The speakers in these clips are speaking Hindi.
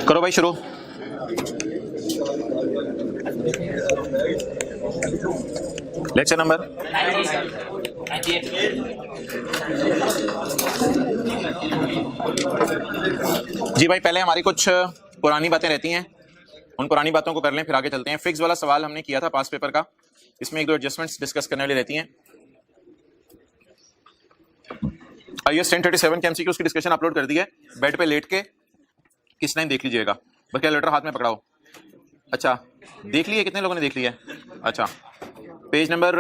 करो भाई शुरू। लेक्चर नंबर जी भाई, पहले हमारी कुछ पुरानी बातें रहती हैं, उन पुरानी बातों को कर लें फिर आगे चलते हैं। फिक्स वाला सवाल हमने किया था पास पेपर का, इसमें एक दो एडजस्टमेंट्स डिस्कस करने वाली रहती हैं। IAS 1037 के MCQ की डिस्कशन अपलोड कर दी है, बेड पे लेट के किस टाइम देख लीजिएगा, बस कैलकुलेटर हाथ में पकड़ाओ। अच्छा देख लिए, कितने लोगों ने देख लिया है? अच्छा पेज नंबर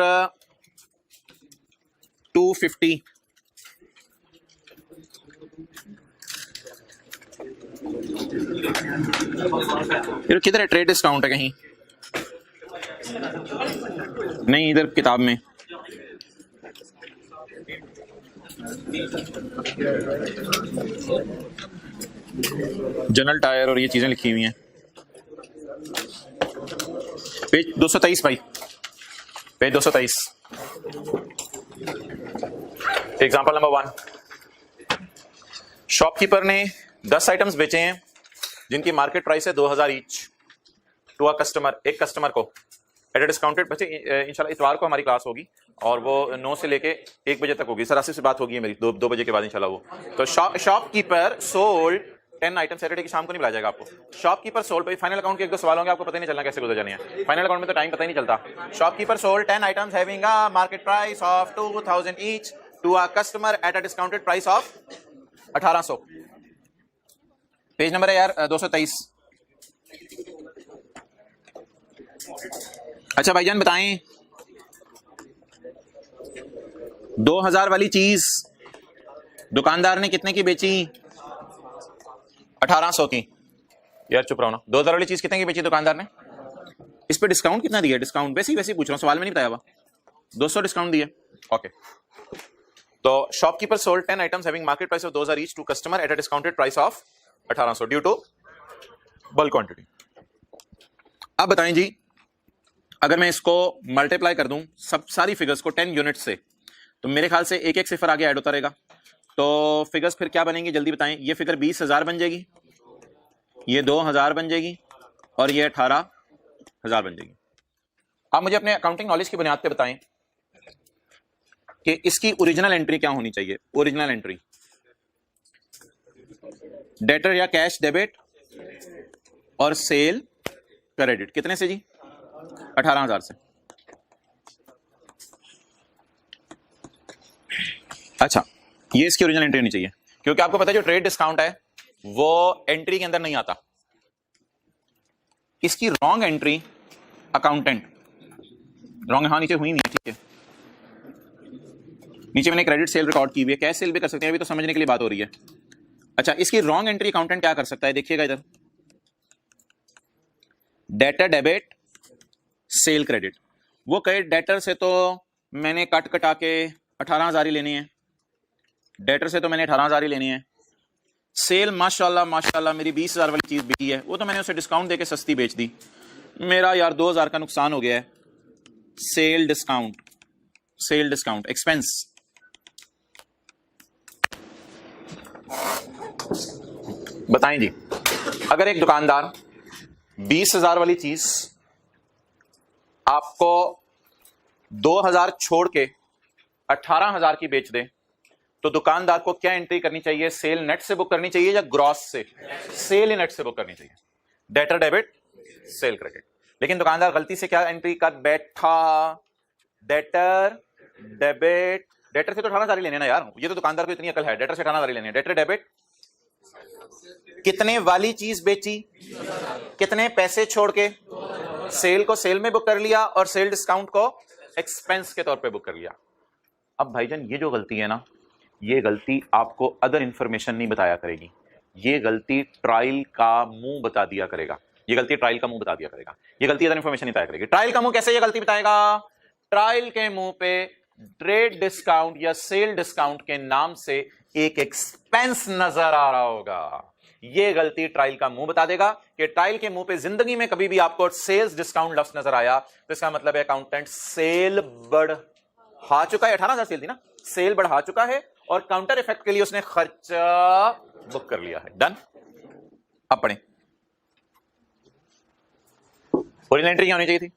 250। किधर है? ट्रेड डिस्काउंट है कहीं नहीं, इधर किताब में। जनरल टायर और ये चीजें लिखी हुई हैं। पेज 223 भाई, पेज 223। एग्जांपल नंबर 1, शॉपकीपर ने 10 आइटम्स बेचे हैं जिनकी मार्केट प्राइस है 2000 ईच टू अ कस्टमर, एक कस्टमर को एट अ डिस्काउंटेड। बच्चे इंशाल्लाह इतवार को हमारी क्लास होगी और वो 9 से लेके 1 बजे तक होगी। सर आसिफ से बात होगी मेरी 2 बजे के बाद इंशाल्लाह वो। तो शॉपकीपर सोल्ड 10 आइटम। सैटरडे की शाम को नहीं बुलाया जाएगा आपको। शॉपकीपर सोल्ड, भाई फाइनल अकाउंट के 1-2 सवाल होंगे, आपको पता नहीं चलना कैसे गुजर जाने हैं। फाइनल अकाउंट में तो टाइम पता ही नहीं चलता। Shopkeeper sold 10 items having a market price of 2000 each to a customer at a discounted price of 1800। Page number है यार 223। अच्छा भाईजान बताएं, 2000 वाली चीज दुकानदार ने कितने की बेची? 1800 की। यार चुप रहो ना। 2000 वाली चीज कितने की बेची दुकानदार ने? इस पे डिस्काउंट कितना दिया? डिस्काउंट वैसे ही पूछ रहा हूं, सवाल में नहीं बताया हुआ। 200 डिस्काउंट दिया। ओके, तो shopkeeper sold 10 items having market price of 2000 each to customer at a discounted price of 1800 due to bulk quantity. अब बताएं जी, अगर मैं इसको मल्टीप्लाई कर दूं सब सारी फिगर्स को 10 यूनिट से, तो मेरे ख्याल से एक एक सिफर आगे ऐड होता रहेगा। तो फिगर्स फिर क्या बनेंगी जल्दी बताएं। ये फिगर 20,000 बन जाएगी, ये 2000 बन जाएगी और ये 18,000 बन जाएगी। आप मुझे अपने अकाउंटिंग नॉलेज की बुनियाद पे बताएं कि इसकी ओरिजिनल एंट्री क्या होनी चाहिए। ओरिजिनल एंट्री डेटर या कैश डेबिट और सेल क्रेडिट कितने से जी? 18,000 से। अच्छा ये इसकी ओरिजिनल एंट्री नहीं चाहिए, क्योंकि आपको पता है जो ट्रेड डिस्काउंट है वो एंट्री के अंदर नहीं आता। इसकी रॉन्ग एंट्री अकाउंटेंट रॉन्ग, हाँ नीचे हुई नहीं, ठीक है। नीचे मैंने क्रेडिट सेल रिकॉर्ड की हुई है, कैश सेल भी कर सकते हैं, अभी तो समझने के लिए बात हो रही है। अच्छा इसकी रॉन्ग एंट्री अकाउंटेंट क्या कर सकता है? देखिएगा इधर, डेटर डेबिट सेल क्रेडिट। वो कहे डेटर से तो मैंने कट कटा के 18,000 ही लेनी है, डेटर से तो मैंने 18,000 ही लेनी है। सेल माशाल्लाह माशाल्लाह मेरी 20,000 वाली चीज बिकी है, वो तो मैंने उसे डिस्काउंट देके सस्ती बेच दी, मेरा यार 2,000 का नुकसान हो गया है। Sale discount, sale discount expense. बताएं जी, अगर एक दुकानदार 20,000 वाली चीज आपको 2,000 छोड़ के 18,000 की बेच दे, तो दुकानदार को क्या एंट्री करनी चाहिए? सेल नेट से बुक करनी चाहिए या ग्रॉस से? सेल ही नेट से बुक करनी चाहिए। Debtor debit sale credit. लेकिन दुकानदार गलती से क्या एंट्री कर बैठा? डेटर डेबिट, डेटर से तो 18,000 ही लेने ना यार, ये तो दुकानदार को इतनी अकल है, डेटर से 18,000 ही लेने। डेटर डेबिट कितने वाली चीज बेची, कितने पैसे छोड़ के? सेल को सेल में बुक कर लिया और सेल डिस्काउंट को एक्सपेंस के तौर पे बुक कर लिया। अब भाईजान ये जो गलती है ना, ये गलती आपको अदर इंफॉर्मेशन नहीं बताया करेगी, ये गलती ट्रायल का मुंह बता दिया करेगा। ये गलती ट्रायल का मुंह बता दिया करेगा, ये गलती अदर इंफॉर्मेशन नहीं बताया करेगी। ट्रायल का मुंह कैसे ये गलती बताएगा? ट्रायल के मुंह पे ट्रेड डिस्काउंट या सेल डिस्काउंट के नाम से एक एक्सपेंस नजर आ रहा होगा, ये गलती ट्रायल का मुंह बता देगा। कि ट्रायल के मुंह पे जिंदगी में कभी भी आपको सेल्स डिस्काउंट लफ्ज नजर आया तो इसका मतलब है अकाउंटेंट सेल बढ़ा चुका है। 18,000 सेल थी ना, सेल बढ़ा चुका है और काउंटर इफेक्ट के लिए उसने खर्चा बुक कर लिया है। डन। अब पढ़ें, ओरिजिनल एंट्री क्या होनी चाहिए थी?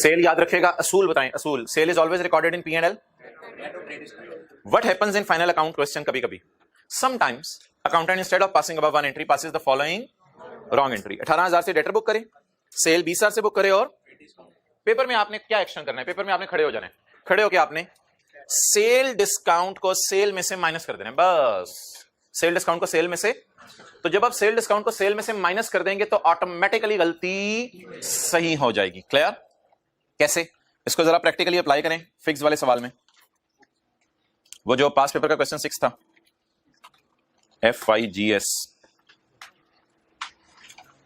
सेल याद रखिएगा, असूल बताएं, असूल sale is always recorded in P and L. What happens in final account question? कभी कभी sometimes accountant instead of passing above one entry passes the following wrong entry. 18,000 से डेटर बुक करे, सेल 20,000 से बुक करे, और पेपर में आपने क्या एक्शन करना है? पेपर में आपने खड़े हो जाना है. खड़े होकर आपने सेल डिस्काउंट को सेल में से माइनस कर देना है, बस. सेल डिस्काउंट को सेल में से. तो जब आप सेल डिस्काउंट को सेल में से माइनस कर देंगे तो ऑटोमेटिकली गलती सही हो जाएगी. क्लियर? कैसे? इसको जरा प्रैक्टिकली अप्लाई करें फिक्स वाले सवाल में. वो जो पास पेपर का क्वेश्चन 6 था, FIGS,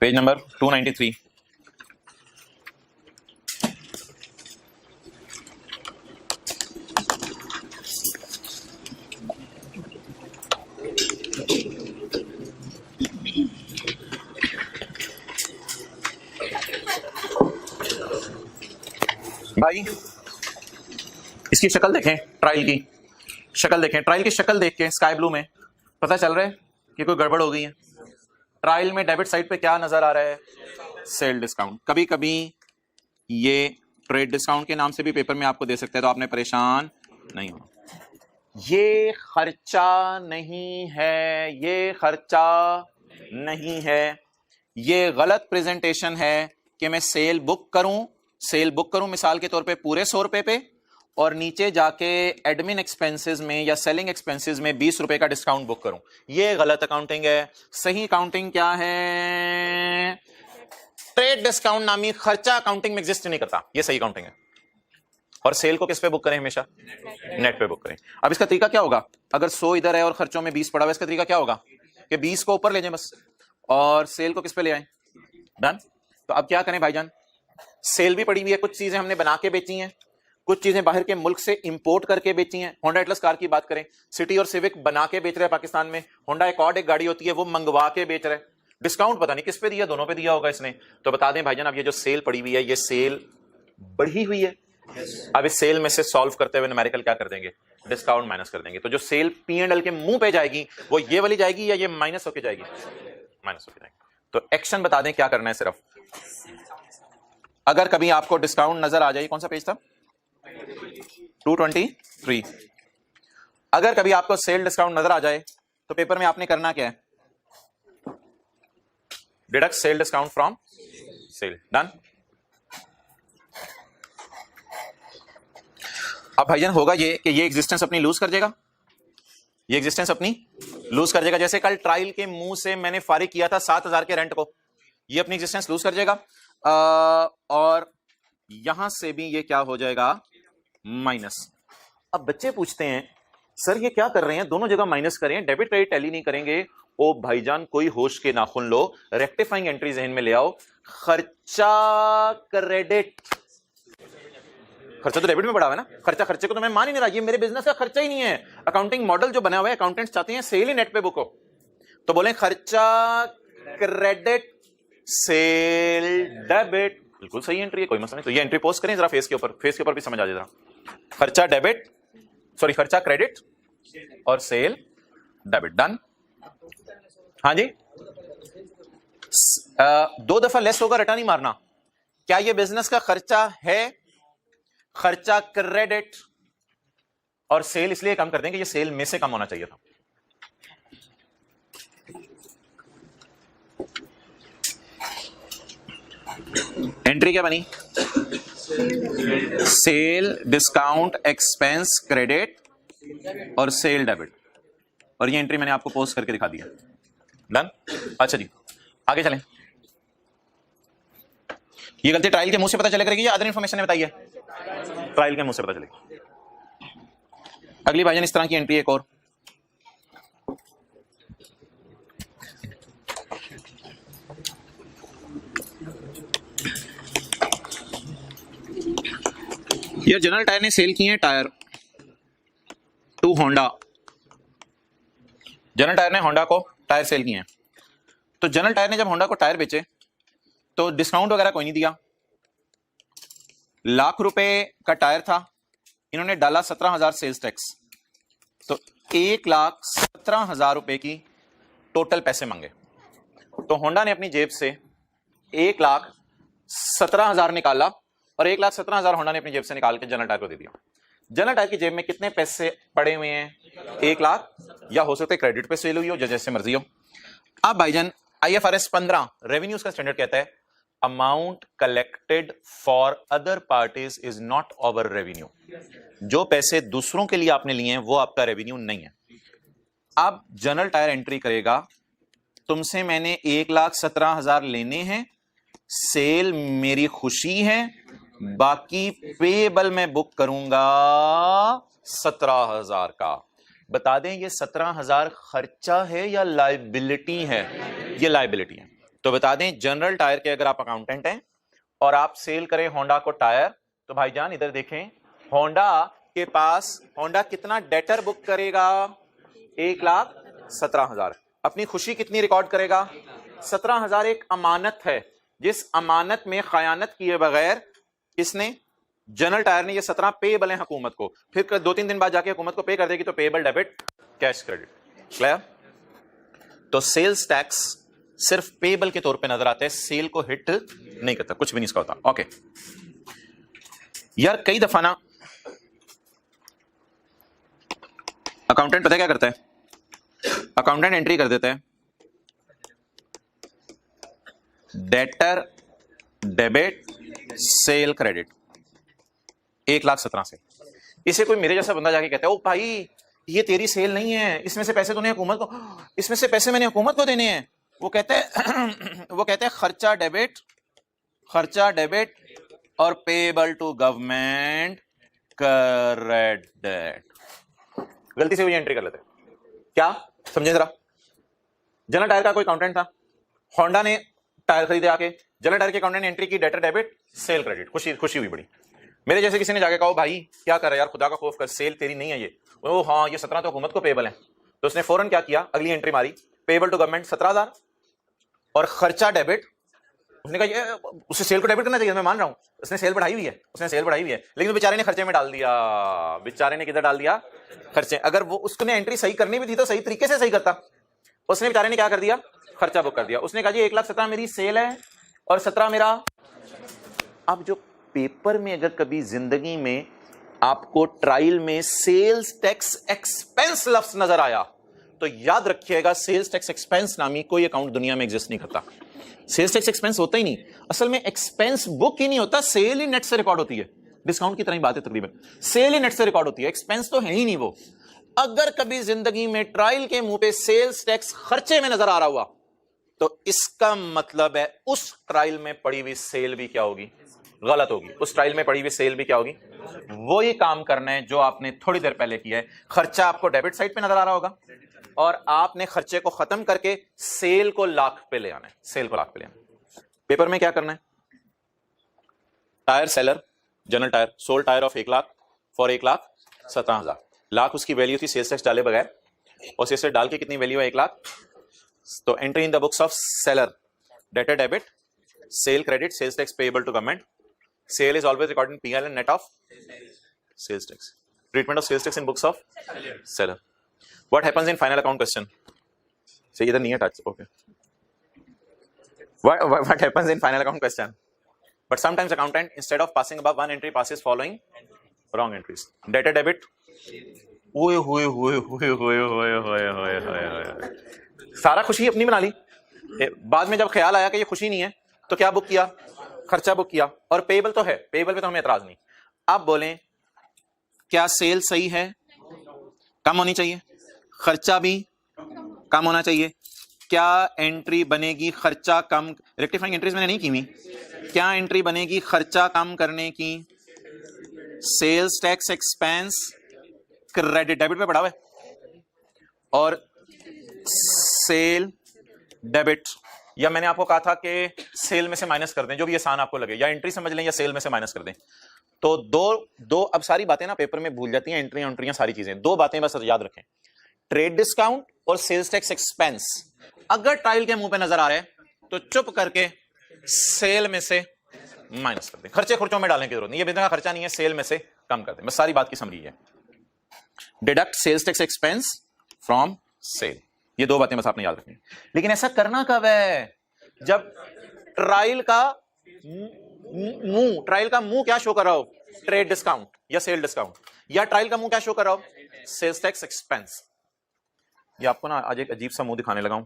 पेज नंबर 293. भाई इसकी शक्ल देखें, ट्रायल की शक्ल देखें. ट्रायल की शक्ल देख के स्काई ब्लू में पता चल रहा है कि कोई गड़बड़ हो गई है. ट्रायल में डेबिट साइड पे क्या नजर आ रहा है? Sale discount. कभी कभी ये ट्रेड डिस्काउंट के नाम से भी पेपर में आपको दे सकते हैं, तो आपने परेशान नहीं होना. ये खर्चा नहीं है, ये खर्चा नहीं है, ये गलत प्रेजेंटेशन है कि मैं सेल बुक करूं मिसाल के तौर पे पूरे 100 रुपए पे, और नीचे जाके एडमिन एक्सपेंसेस में या सेलिंग एक्सपेंसेस में 20 रुपए का डिस्काउंट बुक करूं. ये गलत अकाउंटिंग है. सही अकाउंटिंग क्या है? ट्रेड डिस्काउंट नामी खर्चा अकाउंटिंग में एग्जिस्ट नहीं करता. ये सही अकाउंटिंग है. और सेल को किस पे बुक करें? हमेशा नेट पे बुक करें. अब इसका तरीका क्या होगा? अगर 100 इधर है और खर्चों में 20 पड़ा हुआ है, इसका तरीका क्या होगा कि 20 को ऊपर ले जाएं बस, और सेल को किस पे ले आए? डन. तो अब क्या करें भाईजान? सेल भी पड़ी हुई है, कुछ चीजें हमने बना के बेची हैं, कुछ चीजें बाहर के मुल्क से इंपोर्ट करके बेची हैं. होंडा एटलस कार की बात करें, सिटी और सिविक बना के बेच रहे हैं पाकिस्तान में. होंडा एक गाड़ी होती है वो मंगवा के बेच रहे हैं. डिस्काउंट पता नहीं किस पे दिया, दोनों पे दिया होगा इसने. तो बता दें भाईजान, अब ये जो सेल पड़ी हुई है ये सेल बढ़ी हुई है. अब इस सेल में से सॉल्व करते हुए न्यूमेरिकल क्या कर देंगे? डिस्काउंट माइनस कर देंगे. तो जो सेल पी एंड एल के मुंह पे जाएगी वो ये वाली जाएगी या ये माइनस होके जाएगी? माइनस होके जाएगी. तो एक्शन बता दें क्या करना है. सिर्फ अगर कभी आपको डिस्काउंट नजर आ जाए, कौन सा पेज था? 223. अगर कभी आपको सेल डिस्काउंट नजर आ जाए तो पेपर में आपने करना क्या है? Deduct sale discount from sale. Done. अब भाईजान होगा ये कि ये एग्जिस्टेंस अपनी लूज कर देगा. ये एग्जिस्टेंस अपनी लूज कर देगा. जैसे कल ट्रायल के मुंह से मैंने फारिग किया था 7,000 के रेंट को, ये अपनी एग्जिस्टेंस लूज कर देगा. और यहां से भी ये क्या हो जाएगा? माइनस. अब बच्चे पूछते हैं सर ये क्या कर रहे हैं, दोनों जगह माइनस करें, डेबिट क्रेडिट टैली नहीं करेंगे. ओ भाईजान कोई होश के नाखून लो, रेक्टिफाइंग एंट्री जहन में ले आओ. खर्चा क्रेडिट, खर्चा तो डेबिट में बढ़ा हुआ है ना. खर्चा खर्चे को तो मैं मान ही नहीं रहा, ये मेरे बिजनेस का खर्चा ही नहीं है. अकाउंटिंग मॉडल जो बना हुआ है, अकाउंटेंट्स चाहते हैं सेल ही नेट पे बुक हो, तो बोले खर्चा क्रेडिट सेल डेबिट. बिल्कुल सही एंट्री है, कोई मसला नहीं. तो ये एंट्री पोस्ट करें जरा फेस के ऊपर भी समझ आ जाए. खर्चा डेबिट, सॉरी खर्चा क्रेडिट और सेल डेबिट. डन. हाँ जी. 2 दफा लेस होगा, रटा नहीं मारना. क्या ये बिजनेस का खर्चा है? खर्चा क्रेडिट और सेल इसलिए कम कर देंगे, ये सेल में से कम होना चाहिए था. एंट्री क्या बनी? सेल डिस्काउंट एक्सपेंस क्रेडिट और सेल डेबिट. और ये एंट्री मैंने आपको पोस्ट करके दिखा दिया. डन. अच्छा जी आगे चलें. ये गलती ट्रायल के मुंह से पता चले करेगी या अदर इंफॉर्मेशन ने बताई है? ट्रायल के मुंह से पता चलेगी. अगली भाईजान इस तरह की एंट्री एक और. ये जनरल टायर ने सेल किए हैं tier two Honda. General tyre ने होंडा को टायर सेल किए हैं. तो जनरल टायर ने जब होंडा को टायर बेचे तो डिस्काउंट वगैरह कोई नहीं दिया. ₹1,00,000 का टायर था, इन्होंने डाला 17,000 सेल्स टैक्स, तो ₹1,17,000 की टोटल पैसे मांगे. तो होंडा ने अपनी जेब से 1,17,000 निकाला और 1,17,000 होंडा ने अपनी जेब से निकाल के जनरल टायर को दे दिया। जनरल टायर की जेब में कितने पैसे पड़े हुए हैं? 1 लाख, या हो सकता है क्रेडिट पे सेल हुई हो, जैसे मर्जी हो। अब भाईजान IFRS 15 रेवेन्यूज का स्टैंडर्ड कहता है amount collected for other parties is not our revenue. जो पैसे दूसरों के लिए आपने लिए हैं वो आपका रेवेन्यू नहीं है। अब जनरल टायर एंट्री करेगा, तुमसे मैंने 1,17,000 लेने हैं, सेल मेरी खुशी है, बाकी पेबल में बुक करूंगा 17,000 का। बता दें ये 17,000 खर्चा है या लाइबिलिटी है? ये लाइबिलिटी है। तो बता दें जनरल टायर के अगर आप अकाउंटेंट हैं और आप सेल करें होंडा को टायर, तो भाईजान इधर देखें, होंडा के पास होंडा कितना डेटर बुक करेगा? 1,17,000। अपनी खुशी कितनी रिकॉर्ड करेगा? 17,000 एक अमानत है, जिस अमानत में खयानत किए बगैर इसने जनरल टायर ने ये 17 पेबल है हुकूमत को, फिर 2-3 दिन बाद जाके हुकूमत को पे कर देगी, तो payable debit cash credit. Clear? तो सेल्स टैक्स सिर्फ पेबल के तौर पे नजर आता है, सेल को हिट नहीं करता, कुछ भी नहीं इसका होता। ओके यार, कई दफा ना अकाउंटेंट पता क्या करता है? अकाउंटेंट एंट्री कर देता है डेटर डेबिट सेल क्रेडिट 1,17,000 से। इसे कोई मेरे जैसा बंदा जाके कहता है, ओ भाई ये तेरी सेल नहीं है, इसमें से पैसे तूने हुकूमत को, इसमें से पैसे मैंने हुकूमत को देने हैं। वो कहते हैं खर्चा डेबिट और पेबल टू गवर्नमेंट क्रेडिट। गलती से वो एंट्री कर लेते हैं। क्या समझे जरा? जनरल टायर का कोई अकाउंटेंट था, होंडा ने टायर खरीदे, आके जनरल टायर के अकाउंटेंट ने एंट्री की डेटर डेबिट सेल क्रेडिट। खुशी हुई बड़ी। मेरे जैसे किसी ने जाके कहा, भाई क्या कर रहा है यार, खुदा का खौफ कर, सेल तेरी नहीं है ये। ओ हाँ, ये 17 तो हुकूमत को पेबल है। तो उसने फौरन क्या किया, अगली एंट्री मारी, पेबल टू गवर्नमेंट 17,000 और खर्चा डेबिट। उसने कहा ये उसे सेल को डेबिट करना चाहिए, मैं मान रहा हूं, उसने सेल बढ़ाई हुई है, लेकिन बेचारे ने खर्चे में डाल दिया। बेचारे ने किधर डाल दिया? खर्चे। अगर वो उसने एंट्री सही करनी भी थी तो सही तरीके से सही करता। उसने बेचारे ने क्या कर दिया? खर्चा बुक कर दिया। उसने कहा जी 1,17,000 मेरी सेल है और 17 मेरा। अब जो पेपर में अगर कभी जिंदगी में आपको ट्रायल में सेल्स टैक्स एक्सपेंस लफ्ज नजर आया, तो याद रखिएगा सेल्स टैक्स एक्सपेंस नामी कोई अकाउंट दुनिया में एग्जिस्ट नहीं करता। सेल्स टैक्स एक्सपेंस होता ही नहीं, असल में एक्सपेंस बुक ही नहीं होता, सेल ही नेट से रिकॉर्ड होती है। डिस्काउंट की तरह ही बात है तकरीबन, सेल ही नेट से रिकॉर्ड होती है, एक्सपेंस तो है ही नहीं वो। अगर कभी जिंदगी में ट्रायल के मुंह पे सेल्स टैक्स खर्चे में नजर आ रहा हुआ, तो इसका मतलब है उस ट्रायल में पड़ी हुई सेल भी क्या होगी? गलत होगी। उस ट्रायल में पड़ी हुई सेल भी क्या होगी? वो ही काम करना है जो आपने थोड़ी देर पहले किया है। खर्चा आपको डेबिट साइड पे नजर आ रहा होगा और आपने खर्चे को खत्म करके सेल को लाख पे ले आना है। सेल को लाख पे ले आना है। पेपर में क्या करना है? Tyre seller general tyre sold tyre of 1 lakh for 1,17,000। Lakh उसकी वैल्यू थी सेल्स टैक्स डाले बगैर, और सेल्स टैक्स डाल के कितनी वैल्यू है? 1 लाख। तो entry in the books of seller, debtor debit, sale credit, sales tax payable to government. Sale is always recorded in P&L and net of sales tax. Treatment of sales tax in books of seller. What happens in final account question? So either near touch. Okay. What happens in final account question? But sometimes accountant instead of passing above one entry passes following wrong entries. Debtor debit. सारा खुशी अपनी बना ली। बाद में जब ख्याल आया कि ये खुशी नहीं है, तो क्या बुक किया? खर्चा बुक किया। और पेबल तो है, पेबल पे तो हमें एतराज नहीं। आप बोलें क्या सेल सही है? कम होनी चाहिए, खर्चा भी कम होना चाहिए। क्या एंट्री बनेगी खर्चा कम? रेक्टिफाइंग एंट्रीज मैंने नहीं की हुई। क्या एंट्री बनेगी खर्चा कम करने की? Sales tax expense credit debit पे पड़ा हुआ है और सेल डेबिट, या मैंने आपको कहा था कि सेल में से माइनस कर दें, जो भी आसान आपको लगे, या एंट्री समझ लें या सेल में से माइनस कर दें। तो दो अब सारी बातें ना पेपर में भूल जाती हैं, एंट्रियां सारी चीजें। दो बातें बस याद रखें, ट्रेड डिस्काउंट और सेल्स टैक्स एक्सपेंस। अगर ट्रायल के मुंह पे नजर आ रहे हैं तो चुप करके सेल में से माइनस कर दें, खर्चों में डालने की जरूरत नहीं। ये बिजनेस का खर्चा नहीं है, सेल में से कम कर दें, बस सारी बात की समरी है। Deduct sales tax expense from sale, ये दो बातें बस आपने याद रखनी। लेकिन ऐसा करना कब है? जब ट्रायल का मुंह क्या शो कर रहा हो? ट्रेड डिस्काउंट या सेल डिस्काउंट, या ट्रायल का मुंह क्या शो कर रहा हो? Sales tax expense. ये आपको ना आज एक अजीब सा मुंह दिखाने लगा हूं।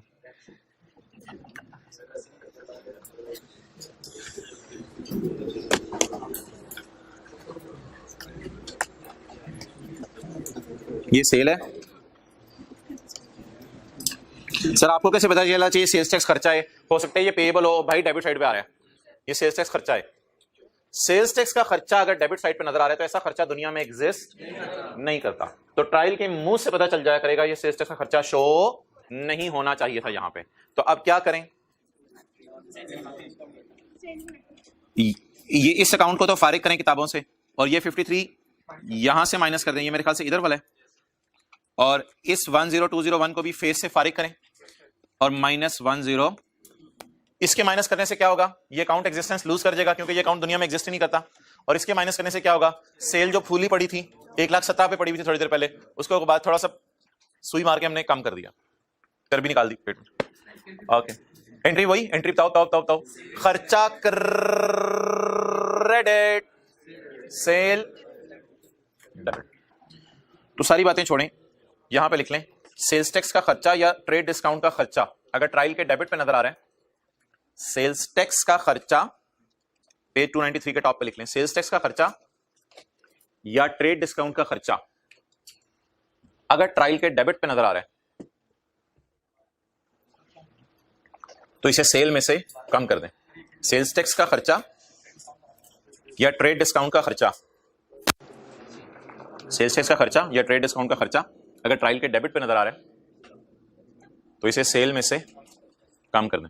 ये सेल है सर, आपको कैसे पता चला चाहिए सेल्स टैक्स खर्चा है? हो सकता है ये पेएबल हो, भाई डेबिट साइड पे आ रहा है, ये सेल्स टैक्स खर्चा है। सेल्स टैक्स का खर्चा अगर डेबिट साइड पे नजर आ रहा है तो ऐसा खर्चा दुनिया में एग्जिस्ट नहीं करता। तो ट्रायल के मुंह से पता चल जाया करेगा ये सेल्स टैक्स का खर्चा शो नहीं होना चाहिए था यहां पे। तो अब क्या करें? ये इस अकाउंट को तो फारिग करें किताबों से, और ये 53 यहां से माइनस कर दें, ये मेरे ख्याल से इधर वाला है, और इस 10201 को भी फेस से फारिग करें और -10। इसके माइनस करने से क्या होगा? ये अकाउंट एग्जिस्टेंस लूज कर जाएगा क्योंकि ये अकाउंट दुनिया में एग्जिस्ट ही नहीं करता। और इसके माइनस करने से क्या होगा? सेल जो फूली पड़ी थी 1,17,000 पे पड़ी हुई थी थोड़ी देर पहले, उसको बाद थोड़ा सा सुई मार के हमने कम कर दिया, कर भी निकाल दी पेट में। ओके, एंट्री वही एंट्री बताओ खर्चा क्रेडिट सेल डेबिट। तो सारी बातें छोड़ें, यहां पे लिख लें सेल्स टैक्स का खर्चा या ट्रेड डिस्काउंट का खर्चा अगर ट्रायल के डेबिट पे नजर आ रहा है, सेल्स टैक्स का खर्चा पेज 293 के टॉप पे लिख लें, सेल्स टैक्स का खर्चा या ट्रेड डिस्काउंट का खर्चा अगर ट्रायल के डेबिट पे नजर आ रहा है तो इसे सेल में से कम कर दें। सेल्स टैक्स का खर्चा या ट्रेड डिस्काउंट का खर्चा, सेल्स टैक्स का खर्चा या ट्रेड डिस्काउंट का खर्चा अगर ट्रायल के डेबिट पे नजर आ रहा है तो इसे सेल में से कम कर दें।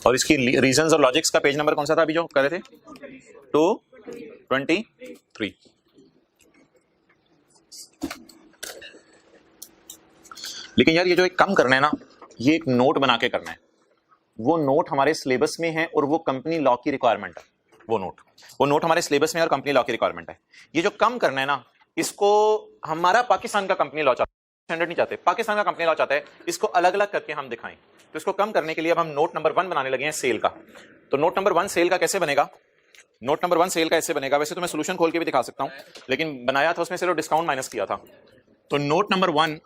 और इसकी रीजंस और लॉजिक्स का पेज नंबर कौन सा था अभी जो कर रहे थे? 223। लेकिन यार ये जो एक कम करना है ना, ये एक नोट बना के करना है। वो नोट हमारे सिलेबस में है और वो कंपनी लॉ की रिक्वायरमेंट है। वो नोट हमारे सिलेबस में और कंपनी लॉ की रिक्वायरमेंट है। ये जो कम करना है ना, इसको हमारा पाकिस्तान का कंपनी लॉ चाहता है, स्टैंडर्ड नहीं चाहते, पाकिस्तान का कंपनी लॉ चाहता है इसको अलग अलग करके हम दिखाएं। तो इसको कम करने के लिए अब हम नोट नंबर 1 बनाने लगे हैं सेल का। तो नोट नंबर 1 सेल का कैसे बनेगा? नोट नंबर 1 सेल का ऐसे बनेगा। वैसे तो मैं सोल्यूशन खोल के भी दिखा सकता हूं, लेकिन बनाया था उसमें सिर्फ डिस्काउंट माइनस किया था। तो नोट नंबर 1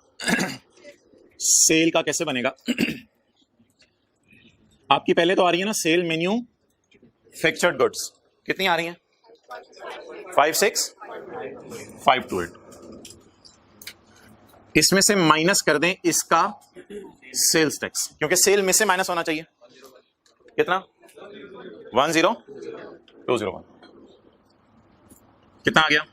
सेल का कैसे बनेगा? आपकी पहले तो आ रही है ना सेल मेन्यू फिक्स्ड गुड्स, कितनी आ रही हैं? 56,528। इसमें से माइनस कर दें इसका सेल्स टैक्स, क्योंकि सेल में से माइनस होना चाहिए। कितना? 10201। कितना आ गया?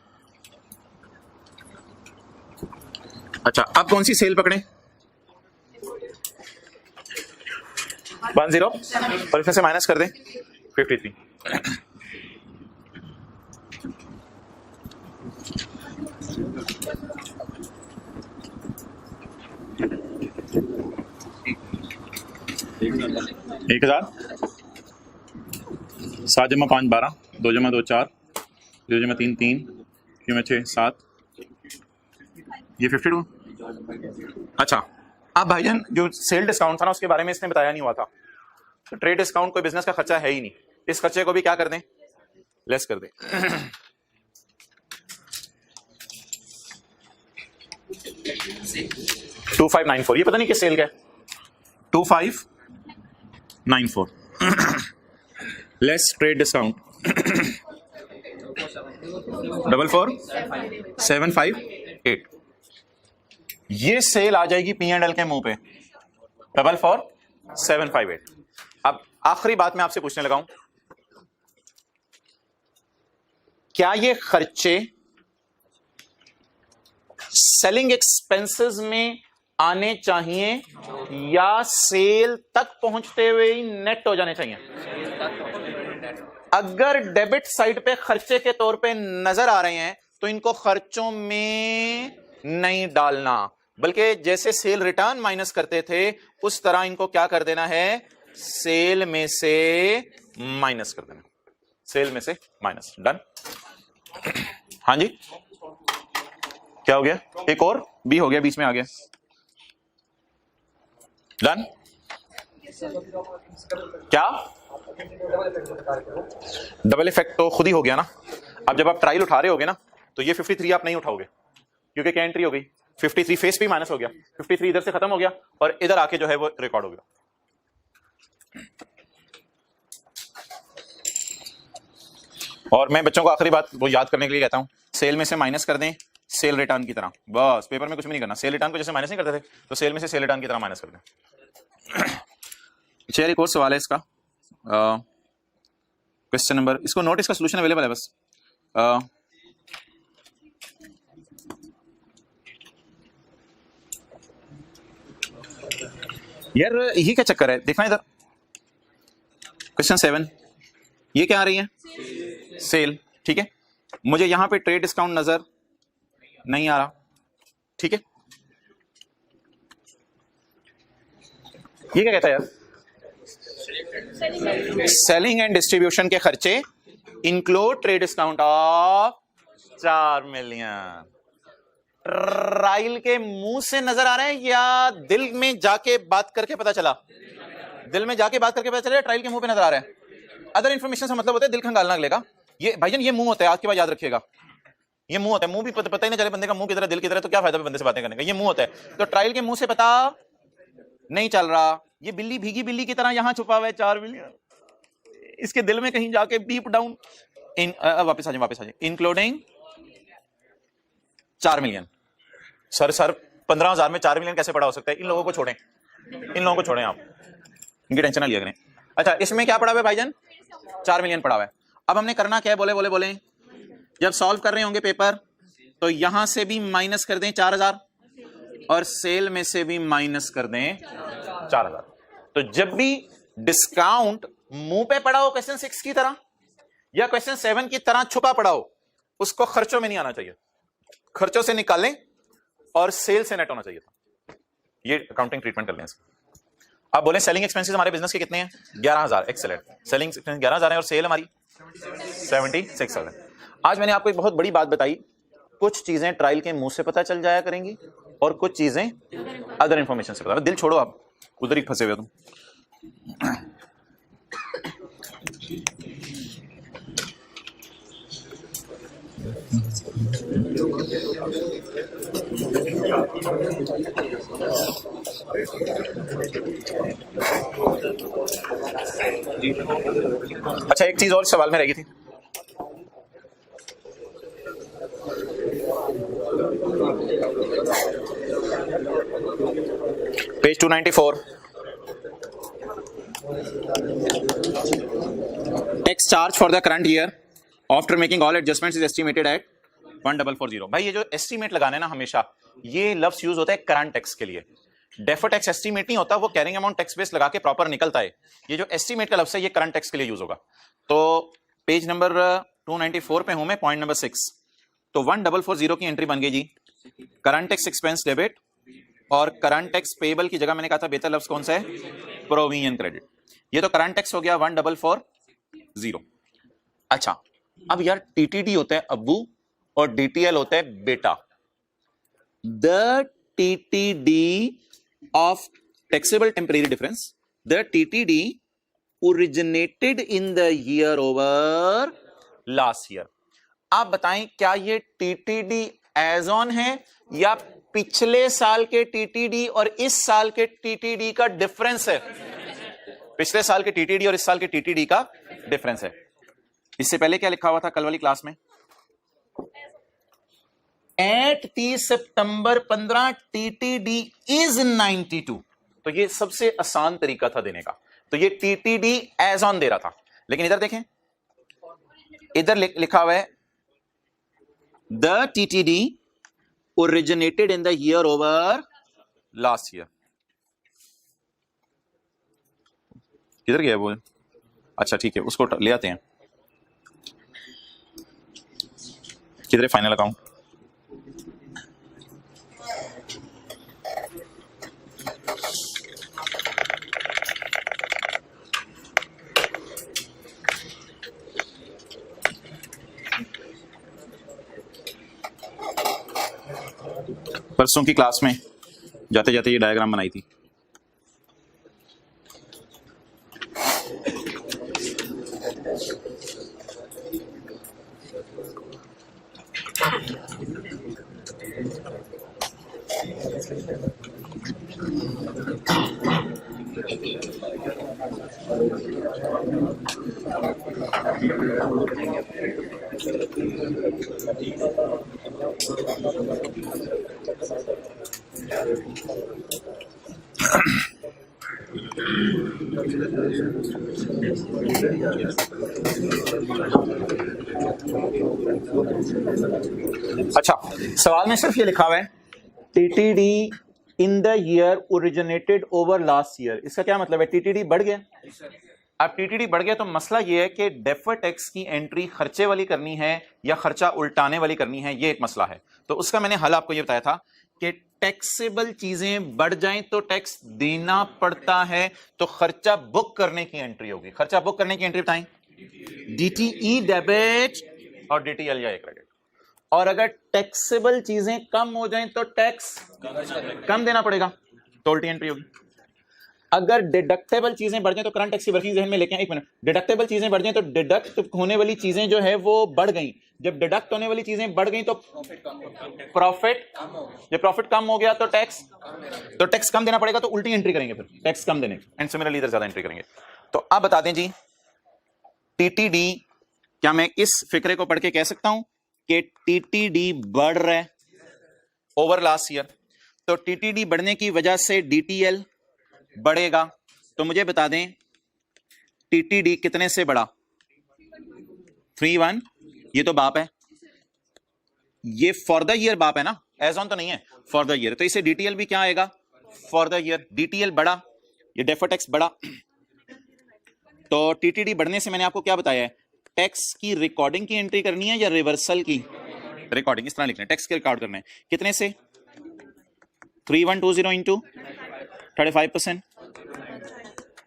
अच्छा, अब कौन सी सेल पकड़े? 10 और इसमें से माइनस कर दें 53। एक 1000, 7 जमा 5 12, 2 जमा 2 4, 0 जमा 3 3, 3 6 7, ये 52। अच्छा, अब भाईजान जो सेल डिस्काउंट था ना उसके बारे में इसने बताया नहीं हुआ था। तो ट्रेड डिस्काउंट कोई बिजनेस का खर्चा है ही नहीं, इस खर्चे को भी क्या कर दें? लेस कर दें। 2594, ये पता नहीं किस सेल का है। 2594 लेस ट्रेड डिस्काउंट 44758। ये सेल आ जाएगी P&L के मुंह पे 44758। अब आखिरी बात मैं आपसे पूछने लगा हूं, क्या ये खर्चे सेलिंग एक्सपेंसेस में आने चाहिए या सेल तक पहुंचते हुए ही नेट हो जाने चाहिए? अगर डेबिट साइड पे खर्चे के तौर पे नजर आ रहे हैं तो इनको खर्चों में नहीं डालना, बल्कि जैसे सेल रिटर्न माइनस करते थे उस तरह इनको क्या कर देना है? सेल में से माइनस कर देना, सेल में से माइनस। डन? हाँ जी। क्या हो गया, एक और बी हो गया, बीच में आ गया, डन। क्या डबल इफेक्ट तो खुद ही हो गया ना। अब जब आप ट्रायल उठा रहे होगे ना तो ये 53 आप नहीं उठाओगे क्योंकि क्या एंट्री हो गई, 53 फेस पे माइनस हो गया, 53 इधर से खत्म हो गया और इधर आके जो है वो रिकॉर्ड हो गया। और मैं बच्चों को आखिरी बात वो याद करने के लिए कहता हूं, सेल में से माइनस कर दें सेल रिटर्न की तरह, बस पेपर में कुछ भी नहीं करना। सेल रिटर्न को जैसे माइनस नहीं करते थे तो सेल में से सेल रिटर्न की तरह माइनस कर दें। चलिए एक और सवाल है इसका, क्वेश्चन नंबर, इसको नोट, इसका सोल्यूशन अवेलेबल है बस। यार यही क्या चक्कर है, देखना इधर, क्वेश्चन 7, ये क्या आ रही है, सेल, ठीक है। मुझे यहां पे ट्रेड डिस्काउंट नजर नहीं आ रहा, ठीक है। ये क्या कहता है यार, सेलिंग एंड डिस्ट्रीब्यूशन के खर्चे include trade discount of 4 million. Trial के मुंह से नजर आ रहे हैं या दिल में जाके बात करके पता चला? दिल में जाके बात करके पता चला, ट्रायल के मुंह पे नजर आ रहा है। अदर इन्फॉर्मेशन से मतलब होता है दिल खंगालना अगले का। ये भाईजान ये मुंह होता है, आज के बाद याद रखिएगा, ये मुंह होता है। मुंह भी पता ही नहीं चले बंदे का मुंह किधर है दिल किधर है, तो क्या फायदा बंदे से बातें करने का, ये मुंह होता है। तो ट्रायल के मुंह से पता नहीं चल रहा, ये बिल्ली भीगी बिल्ली की तरह यहां छुपा हुआ है 4 मिलियन, इसके दिल में कहीं जाके डीप डाउन इन वापस आ जाए, इंक्लूडिंग 4 मिलियन। सर 15,000 में 4 मिलियन कैसे पड़ा हो सकता है? इन लोगों को छोड़ें, आप इनकी टेंशन ना लिया करें। अच्छा इसमें क्या पड़ा हुआ है भाईजान, 4 मिलियन पड़ा हुआ है। अब हमने करना क्या है, बोले जब सॉल्व कर रहे होंगे पेपर तो यहां से भी माइनस कर दें 4,000 और सेल में से भी माइनस कर दें 4,000। तो जब भी डिस्काउंट मुंह पे पड़ा हो क्वेश्चन 6 की तरह या क्वेश्चन 7 की तरह छुपा पड़ा हो, उसको खर्चों में नहीं आना चाहिए, खर्चों से निकालें और सेल से नेट होना चाहिए था। ये अकाउंटिंग ट्रीटमेंट कर लें इसका। आप बोले सेलिंग एक्सपेंसेस हमारे बिजनेस के कितने हैं, 11,000, एक्सेलेंट। सेलिंग एक्सपेंस 11,000 है और सेल हमारी 76,000। आज मैंने आपको एक बहुत बड़ी बात बताई, कुछ चीजें ट्रायल के मुंह से पता चल जाया करेंगी और कुछ चीजें अदर इंफॉर्मेशन से पता। दिल छोड़ो, आप उधर ही फंसे हुए तुम। अच्छा एक चीज और सवाल में रह गई थी, page 294, tax charge for the current year after making all adjustments is estimated at 1440। भाई ये जो एस्टिमेट लगाना है ना, हमेशा ये लफ्ज यूज होता है करंट टैक्स के लिए। डेफर्ड टैक्स एस्टिमेट नहीं होता, वो कैरिंग अमाउंट टैक्स बेस लगा के प्रॉपर निकलता है। ये जो एस्टिमेट का लफ्ज है ये करंट टैक्स के लिए यूज होगा। तो पेज नंबर 294 पे हूं मैं, पॉइंट नंबर 6। तो 1440 की एंट्री बन गई जी, करंट टैक्स एक्सपेंस डेबिट, और करंट टैक्स पेबल की जगह मैंने कहा था बेहतर लफ्ज कौन सा है, प्रोविजन क्रेडिट। ये तो करंट टैक्स हो गया 1440। अच्छा अब यार टीटीडी होता है अब्बू और डीटीएल होता है बेटा। The TTD of taxable temporary difference, the TTD originated in the year over last year. आप बताएं क्या ये टीटीडी एज ऑन है या पिछले साल के टीटीडी और इस साल के टीटीडी का डिफरेंस है? पिछले साल के टीटीडी और इस साल के टीटीडी का डिफरेंस है। इससे पहले क्या लिखा हुआ था कल वाली क्लास में, एट 30 सितंबर 15 टीटीडी इज 92। तो ये सबसे आसान तरीका था देने का। तो ये टीटीडी एज ऑन दे रहा था, लेकिन इधर देखें, इधर लिखा हुआ है the TTD originated in the year over last year. किधर गया वो? अच्छा ठीक है, उसको ले आते हैं। किधर है फाइनल अकाउंट? परसों की क्लास में जाते जाते ये डायग्राम बनाई थी। अच्छा, सवाल में सिर्फ ये लिखा हुआ है TTD in the year originated over last year. इसका क्या मतलब है? टीटीडी बढ़ गया। अब टीटीडी बढ़ गया तो मसला ये है कि डेफर्ड टैक्स की एंट्री खर्चे वाली करनी है या खर्चा उल्टाने वाली करनी है, ये एक मसला है। तो उसका मैंने हल आपको ये बताया था कि टैक्सेबल चीजें बढ़ जाएं तो टैक्स देना पड़ता है, तो खर्चा बुक करने की एंट्री होगी। खर्चा बुक करने की एंट्री बताएं, डीटीई डेबिट और डीटीएल या क्रेडिट। और अगर टैक्सेबल चीजें कम हो जाएं तो टैक्स कम देना पड़ेगा, तो उल्टी एंट्री होगी। अगर डिडक्टेबल चीजें बढ़ जाएं तो करंट टैक्स की वर्किंग जहन में लेके आए। एक मिनट, डिडक्टेबल चीजें बढ़ जाएं तो डिडक्ट होने वाली चीजें जो है वो बढ़ गई। जब डिडक्ट होने वाली चीजें बढ़ गई तो प्रॉफिट, जब प्रॉफिट कम हो गया तो टैक्स कम देना पड़ेगा, तो उल्टी एंट्री करेंगे, फिर टैक्स कम देने एंड सिमिलरली इधर ज्यादा एंट्री करेंगे। तो अब बता दें जी, टीटीडी, क्या मैं इस फिक्रे को पढ़ के कह सकता हूं कि टीटीडी बढ़ रहा है ओवर लास्ट ईयर, तो टीटीडी बढ़ने की वजह से डीटीएल बढ़ेगा। तो मुझे बता दें टीटीडी कितने से बढ़ा? 3-1, ये तो बाप है, ये फॉर द ईयर बाप है ना, एज ऑन तो नहीं है, फॉर द ईयर। तो इसे डीटीएल भी क्या आएगा? For the year. डीटीएल बढ़ा, ये डेफर्ड टैक्स बढ़ा, तो टीटीडी बढ़ने से मैंने आपको क्या बताया है? टैक्स की रिकॉर्डिंग की एंट्री करनी है या रिवर्सल की? रिकॉर्डिंग। इस तरह लिखना है, टैक्स के रिकॉर्ड करना है कितने से? 3120 इंटू 35%।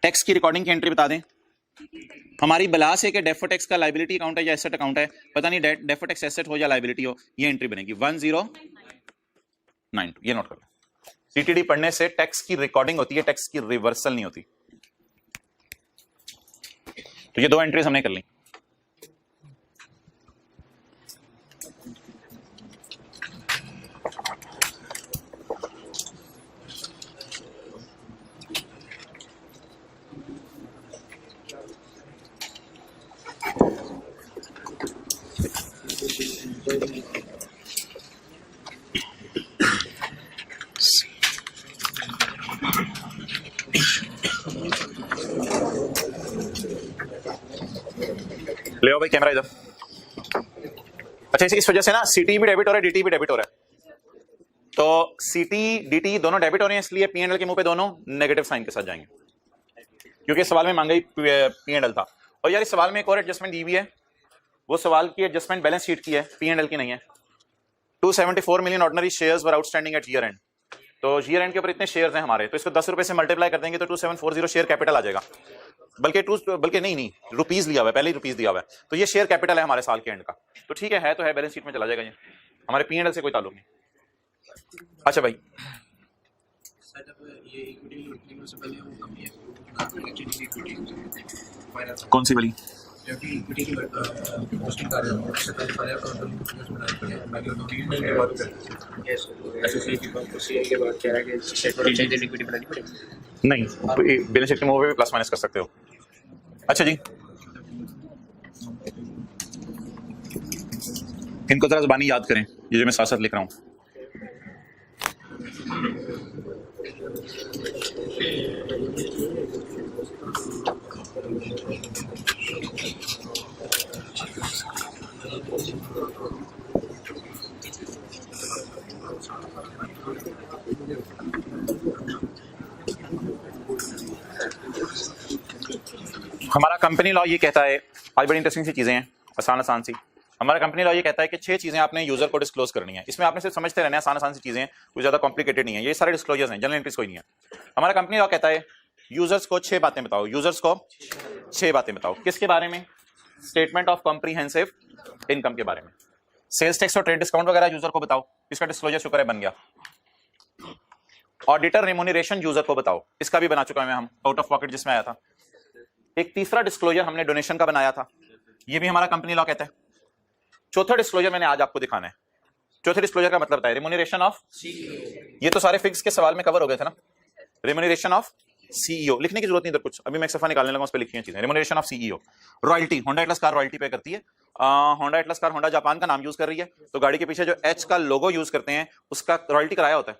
टैक्स की रिकॉर्डिंग की एंट्री बता दें। हमारी बलास है कि डेफर्ड टैक्स का लायबिलिटी अकाउंट है या एसेट अकाउंट है, पता नहीं डेफर्ड टैक्स एसेट हो या लायबिलिटी हो, ये एंट्री बनेगी 1092। ये नोट कर लो। टीटीडी पढ़ने से टैक्स की रिकॉर्डिंग होती है, टैक्स की रिवर्सल नहीं होती। तो ये दो एंट्रीज हमने कर ली। ले आओ भाई कैमरा इधर। अच्छा, इस वजह से ना सीटी भी डेबिट हो रहा है, डीटी भी डेबिट हो रहा है। तो सीटी डीटी दोनों डेबिट हो रहे हैं, इसलिए पी एंड एल के मुंह पे दोनों नेगेटिव साइन के साथ जाएंगे, क्योंकि सवाल में मांगा ही पी एंड एल था। और यार इस सवाल में एक और एडजस्टमेंट दी हुई है, वो सवाल की एडजस्टमेंट बैलेंस शीट की है, पी एंड एल की नहीं है। 274 million ordinary shares were outstanding at year and. तो ईयर एंड के ऊपर इतने शेयर्स हैं हमारे, तो इसको 10 रुपए से मल्टीप्लाई कर देंगे तो 2740 शेयर कैपिटल आ जाएगा। बल्कि नहीं रुपीज लिया हुआ है, पहले ही रुपीज दिया हुआ है, तो ये शेयर कैपिटल है हमारे साल के एंड का। तो ठीक है तो है, बैलेंस शीट में चला जाएगा, ये हमारे पी एंड एल से कोई ताल्लुक नहीं। अच्छा भाई, कौन सी वाली? नहीं, बैलेंस शीट के मुंह पे प्लस माइनस कर सकते हो। अच्छा जी, इनको जरा ज़बानी याद करें, ये जो मैं साथ साथ लिख रहा हूं। हमारा कंपनी लॉ ये कहता है, आज बड़ी इंटरेस्टिंग सी चीजें हैं, आसान सी। हमारा कंपनी लॉ ये कहता है कि 6 चीजें आपने यूजर को डिस्क्लोज करनी है। इसमें आपने सिर्फ समझते रहना है, आसान सी चीजें, कोई ज्यादा कॉम्प्लिकेटेड नहीं है, ये सारे डिस्क्लोजर्स हैं, जनरल एंट्रीज कोई नहीं है। हमारा कंपनी लॉ कहता है यूजर्स को 6 बातें बताओ, यूजर्स को 6 बातें बताओ। किसके बारे में? स्टेटमेंट ऑफ कॉम्प्रिहेंसिव इनकम के बारे में। सेल्स टैक्स और ट्रेड डिस्काउंट वगैरह यूजर को बताओ, इसका डिस्क्लोजर शुक्र है बन गया। ऑडिटर रेम्यूनरेशन यूजर को बताओ, इसका भी बना चुका है हम, आउट ऑफ पॉकेट जिसमें आया था। एक तीसरा डिस्क्लोजर हमने डोनेशन का बनाया था, ये भी हमारा कंपनी लॉ कहता है। चौथा डिस्क्लोजर मैंने आज आपको दिखाना है। चौथे डिस्क्लोजर का मतलब बताया रेम्यूनरेशन ऑफ, ये तो सारे फिक्स के सवाल में कवर हो गए थे ना। रेम्यूनरेशन ऑफ सीईओ लिखने की जरूरत नहीं इधर कुछ, अभी मैं एक सफा निकालने लगा, उस पर लिखी हैं चीजें। Remuneration of CEO. Royalty, Honda Atlas car royalty पे करती है। Honda Atlas car, Honda Japan का नाम यूज कर रही है, तो गाड़ी के पीछे जो एच का लोगो यूज करते हैं उसका रॉयल्टी किराया होता है।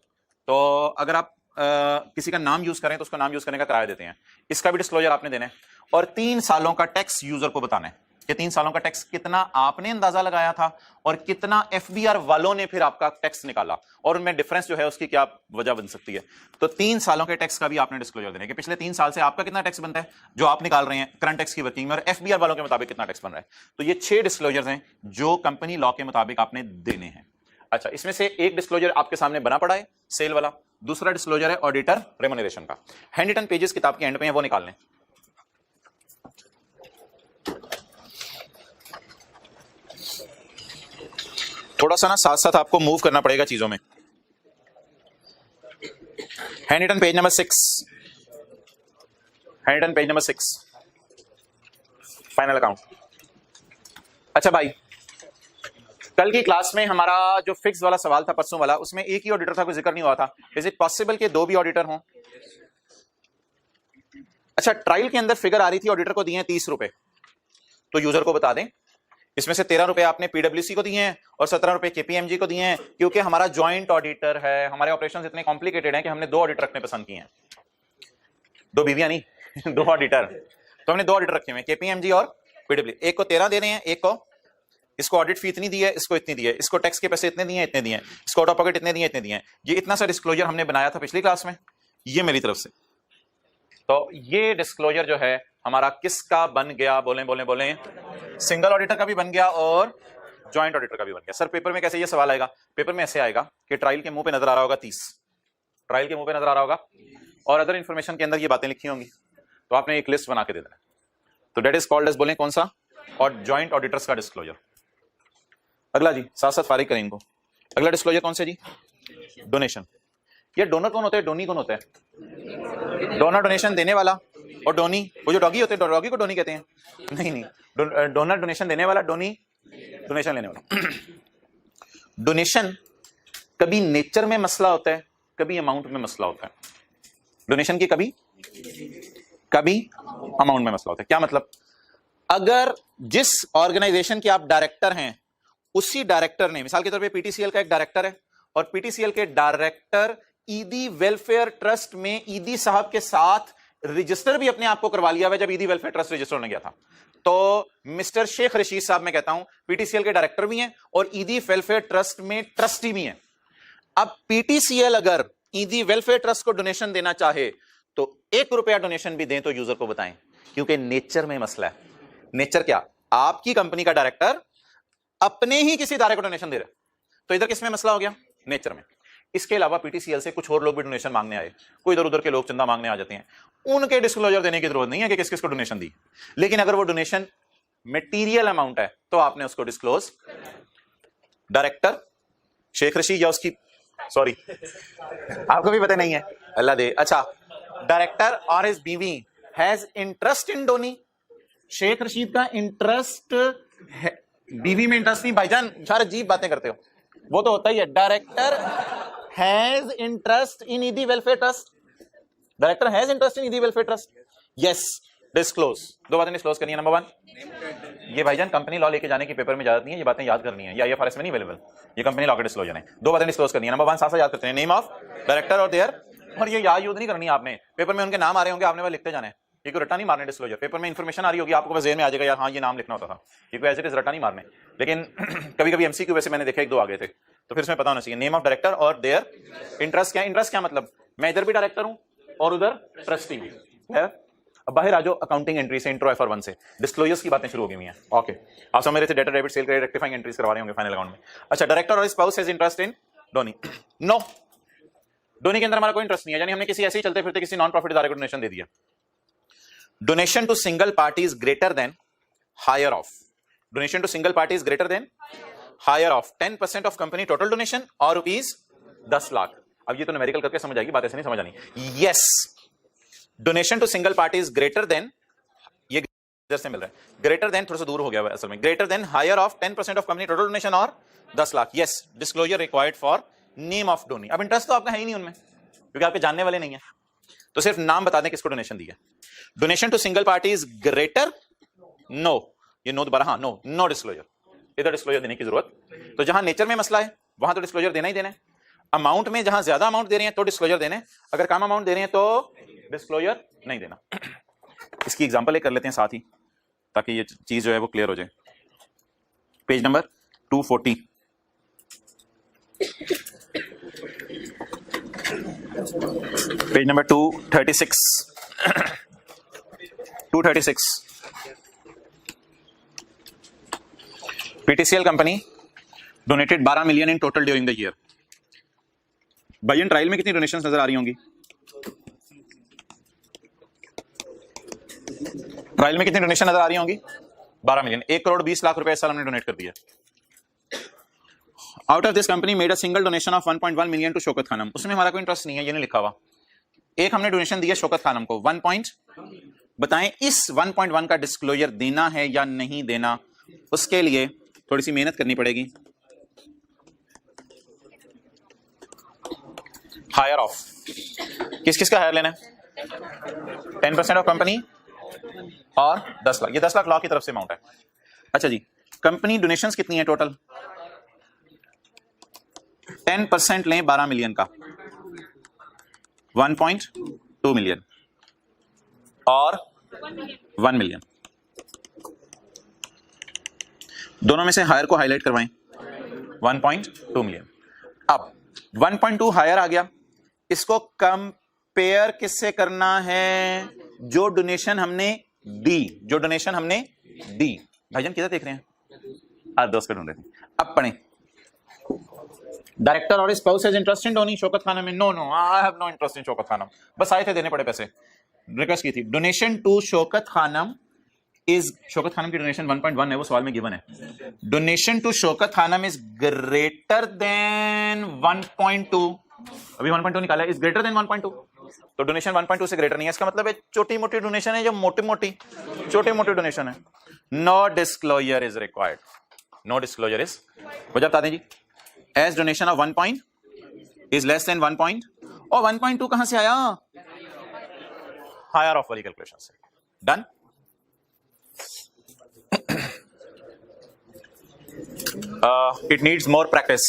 तो अगर आप किसी का नाम यूज करें तो उसका नाम यूज करने का किराया देते हैं, इसका भी डिस्क्लोजर आपने देना है। और 3 सालों का टैक्स यूजर को बताना है कि 3 सालों का टैक्स कितना आपने अंदाजा लगाया था और कितना एफबीआर वालों ने फिर आपका टैक्स निकाला, और उनमें डिफरेंस जो है उसकी क्या वजह बन सकती है। तो 3 सालों के टैक्स का भी आपने डिस्क्लोजर देना है कि पिछले 3 साल से आपका कितना टैक्स बनता है जो आप निकाल रहे हैं करंट टैक्स की वर्किंग में, और एफबीआर वालों के मुताबिक कितना टैक्स बन रहा है। तो ये 6 डिस्क्लोजर्स हैं जो कंपनी लॉ के मुताबिक आपने देने हैं। अच्छा, इसमें से एक डिस्क्लोजर आपके सामने बना पड़ा है सेल वाला, दूसरा डिस्क्लोजर है ऑडिटर रेम्यूनरेशन का। हैंड पेजेस किताब के एंड पे हैं, वो निकाल लें। थोड़ा सा ना साथ साथ आपको मूव करना पड़ेगा चीजों में। Hand written page number 6, hand written page number 6, final account. अच्छा भाई, कल की क्लास में हमारा जो फिक्स वाला सवाल था परसों वाला, उसमें एक ही ऑडिटर था, कोई जिक्र नहीं हुआ था। इज इट पॉसिबल कि 2 भी ऑडिटर हों? अच्छा, ट्रायल के अंदर फिगर आ रही थी ऑडिटर को दिए हैं 30 रुपए, तो यूजर को बता दें इसमें से 13 रुपए आपने पीडब्ल्यूसी को दिए हैं और 17 रुपए केपीएमजी को दिए हैं, क्योंकि हमारा ज्वाइंट ऑडिटर है। हमारे ऑपरेशंस इतने कॉम्प्लिकेटेड हैं कि हमने 2 ऑडिटर रखने पसंद किए हैं। 2 बीवियां नहीं 2 ऑडिटर। तो हमने 2 ऑडिटर रखे हुए हैं, केपीएमजी और पीडब्ल्यू। एक को 13 दे रहे हैं, एक को इसको ऑडिट फी इतनी दी है, इसको इतनी दी है, इसको टैक्स के पैसे इतने दिए हैं, इतने दिए हैं, इसको आउट ऑफ पॉकेट इतने दिए, इतने दिए हैं। ये इतना सा डिस्क्लोजर हमने बनाया था पिछली क्लास में, ये मेरी तरफ से। तो ये डिस्क्लोजर जो है हमारा किसका बन गया? बोलें बोलें बोलें। सिंगल ऑडिटर का भी बन गया और ज्वाइंट ऑडिटर का भी बन गया। सर पेपर में कैसे ये सवाल आएगा? पेपर में ऐसे आएगा कि ट्रायल के मुंह पे नजर आ रहा होगा 30, ट्रायल के मुंह पे नजर आ रहा होगा, और अदर इंफॉर्मेशन के अंदर ये बातें लिखी होंगी, तो आपने एक लिस्ट बना के दे देना। तो डेट इज कॉल्ड एज, बोलें कौन सा? और ज्वाइंट ऑडिटर्स का डिस्क्लोजर। अगला जी, साथ साथ फारिग करें इनको। अगला डिस्क्लोजर कौन सा जी? डोनेशन। ये डोनर कौन होता है, डोनी कौन होता है? डोनर डोनेशन देने वाला, और डोनी वो जो डॉगी होते हैं, डॉगी को डोनी कहते हैं? नहीं नहीं, डोनर डोनेशन देने वाला, डोनी डोनेशन लेने वाला। डोनेशन कभी नेचर में मसला होता है, कभी अमाउंट में मसला होता है। डोनेशन की कभी अमाउंट में मसला होता है। क्या मतलब? अगर जिस ऑर्गेनाइजेशन के आप डायरेक्टर हैं, उसी डायरेक्टर ने, मिसाल के तौर पे पीटीसीएल का एक डायरेक्टर है, और पीटीसीएल के डायरेक्टर ईदी वेलफेयर ट्रस्ट में ईदी साहब के साथ रजिस्टर भी अपने आप को करवा लिया हुआ जब ईदी वेलफेयर ट्रस्ट रजिस्टर होने गया था। तो मिस्टर शेख रशीद साहब, मैं कहता हूं, पीटीसीएल के डायरेक्टर भी हैं और ईदी वेलफेयर ट्रस्ट में ट्रस्टी भी हैं। अब पीटीसीएल अगर ईदी वेलफेयर ट्रस्ट को डोनेशन देना चाहे तो 1 रुपया डोनेशन भी दें तो यूजर को बताएं, क्योंकि नेचर में मसला है। नेचर क्या? आपकी कंपनी का डायरेक्टर अपने ही किसी इदारे को डोनेशन दे रहा है, तो इधर किसमें मसला हो गया? नेचर में। इसके अलावा पीटीसीएल से कुछ और लोग भी डोनेशन मांगने आए, कोई इधर उधर के लोग चंदा मांगने आ जाते हैं, उनके डिस्क्लोजर देने की जरूरत नहीं है कि किस किस को डोनेशन दी। लेकिन अगर वो डोनेशन मटेरियल अमाउंट है तो आपने उसको डिस्क्लोज। डायरेक्टर शेख रशीद या उसकी, सॉरी आपको भी पता नहीं है, अल्लाह दे। अच्छा, डायरेक्टर और हिज बीवी has interest in donee. Sheikh Rashid का इंटरेस्ट है, बीवी में इंटरेस्ट नहीं। भाईजान सारे अजीब बातें करते हो, वो तो होता ही है। डायरेक्टर हैज इंटरेस्ट इन ईदी welfare trust, director has interest इन ईदी वेलफेयर ट्रस्ट, यस, डिस्क्लोज। 2 बातें डिस्क्लोज करनी है। नंबर 1, ये भाईजान कंपनी लॉ लेके जाने की पेपर में इजाजत नहीं है, ये बातें याद करनी है, या आईएफआरएस में नहीं अवेलेबल, ये कंपनी लॉ का डिस्क्लोजर है। 2 बातें डिस्क्लोज करनी है। नंबर 1 साथ साथ याद करते हैं, नेम ऑफ डायरेक्टर और देयर, और ये याद यूज नहीं करनी है आपने, पेपर में उनके नाम आ रहे होंगे, आपने वह लिखते जाना है। ये कोई रट्टा नहीं मारने डिस्क्लोजर। पेपर में इंफॉर्मेशन आ रही होगी, आपको बस जेहन में आ जाएगा यार हाँ ये नाम लिखना होता था, ये कोई ऐसे रट्टा नहीं मारने। लेकिन कभी कभी एमसीक्यू वैसे मैंने देखा 1-2 आ गए थे, तो फिर इसमें पता होना चाहिए नेम ऑफ डायरेक्टर और देयर इंटरेस्ट। क्या इंटरेस्ट? क्या मतलब? मैं इधर भी डायरेक्टर हूं और उधर ट्रस्टी भी है। अब बाहर आ जाओ अकाउंटिंग एंट्री से, इंट्रो FR1 से डिस्क्लोजर्स की बातें शुरू हो गई हैं। ओके, आप समझ रहे थे debtor debit sale credit rectifying entries करवा रहे होंगे फाइनल अकाउंट में। अच्छा, डायरेक्टर और spouse has interest in donee. No, donee के अंदर हमारा कोई इंटरेस्ट नहीं है, यानी हमने किसी ऐसे ही चलते फिरते किसी नॉन प्रॉफिट इदारे को डोनेशन दे दिया। Donation to single party is greater than higher of, donation to single party is greater than higher of 10% of company total donation और ₹10 लाख। अब ये तो न्यूमेरिकल करके समझ आएगी, बात ऐसे नहीं समझ आनी। Yes, donation to single party is greater than, ये इधर से मिल रहा है, ग्रेटर देन, थोड़ा सा दूर हो गया असल में, greater than higher of 10% of company total donation और 10 lakh. Yes, disclosure required for name of donee. अब इंटरेस्ट तो आपका है ही नहीं उनमें, क्योंकि आपके जानने वाले नहीं है, तो सिर्फ नाम बता दें किसको डोनेशन दी है। Donation to single party is greater, no, ये नो दोबारा, हाँ, नो, नो डिस्क्लोजर, इधर डिस्क्लोजर देने की जरूरत। तो जहां नेचर में मसला है वहां तो डिस्क्लोजर देना ही देना है। अमाउंट में जहां ज्यादा अमाउंट दे रहे हैं तो डिस्क्लोजर देने, अगर कम अमाउंट दे रहे हैं तो डिस्क्लोजर नहीं देना। इसकी एग्जांपल एक कर लेते हैं साथ ही, ताकि ये चीज जो है वो क्लियर हो जाए। Page number 240, page number 236, 236। PTCL company donated 12 million in total during the year. भाई ट्रायल में कितनी डोनेशंस नजर आ रही होंगी? ट्रायल में कितनी डोनेशन नजर आ रही होंगी? 12 मिलियन, 1 करोड़ 20 लाख रुपए इस साल हमने डोनेट कर दिया। Out of this company made a single donation of 1.1 million to Shaukat Khanum. उसमें हमारा कोई इंटरेस्ट नहीं है, ये नहीं लिखा हुआ। एक हमने डोनेशन दिया शौकत खानम को 1 बताएं इस 1.1 का डिस्क्लोजर देना है या नहीं देना, उसके लिए थोड़ी सी मेहनत करनी पड़ेगी। हायर ऑफ, किस किस का हायर लेना है? 10% ऑफ कंपनी और 10 लाख, ये 10 लाख लॉ की तरफ से अमाउंट है। अच्छा जी, कंपनी डोनेशंस कितनी है टोटल? 10% लें 12 मिलियन का, 1.2 मिलियन और 1 मिलियन, दोनों में से हायर को हाईलाइट करवाएं। 1.2 मिलियन। अब 1.2 हायर आ गया, इसको कंपेयर किससे करना है? जो डोनेशन हमने दी, जो डोनेशन हमने दी। भाईजान किधर देख रहे हैं? आप दोस्त को ढूंढ रहे थे। अब पढ़ें, डायरेक्टर और spouse has interest in donee Shaukat Khanam में। No no, I have no interest in Shaukat Khanam, बस आए थे देने पड़े पैसे, रिक्वेस्ट की थी। Donation to Shaukat Khanam is, Shaukat Khanam की डोनेशन 1.1 है, वो सवाल में गिवन है। Donation to Shaukat Khanam is greater than 1.2, अभी 1.2 निकाला है, इज ग्रेटर देन 1.2, तो डोनेशन 1.2 से ग्रेटर नहीं है। इसका मतलब है छोटी मोटी डोनेशन है, जो मोटी मोटी छोटी मोटी डोनेशन है। No disclosure is required, no disclosure is, वजह बता दें जी। As donation of 1 is less than 1 और 1.2 कहां से आया? हायर ऑफ वाली कैलकुलेशन से। Done. It needs more practice.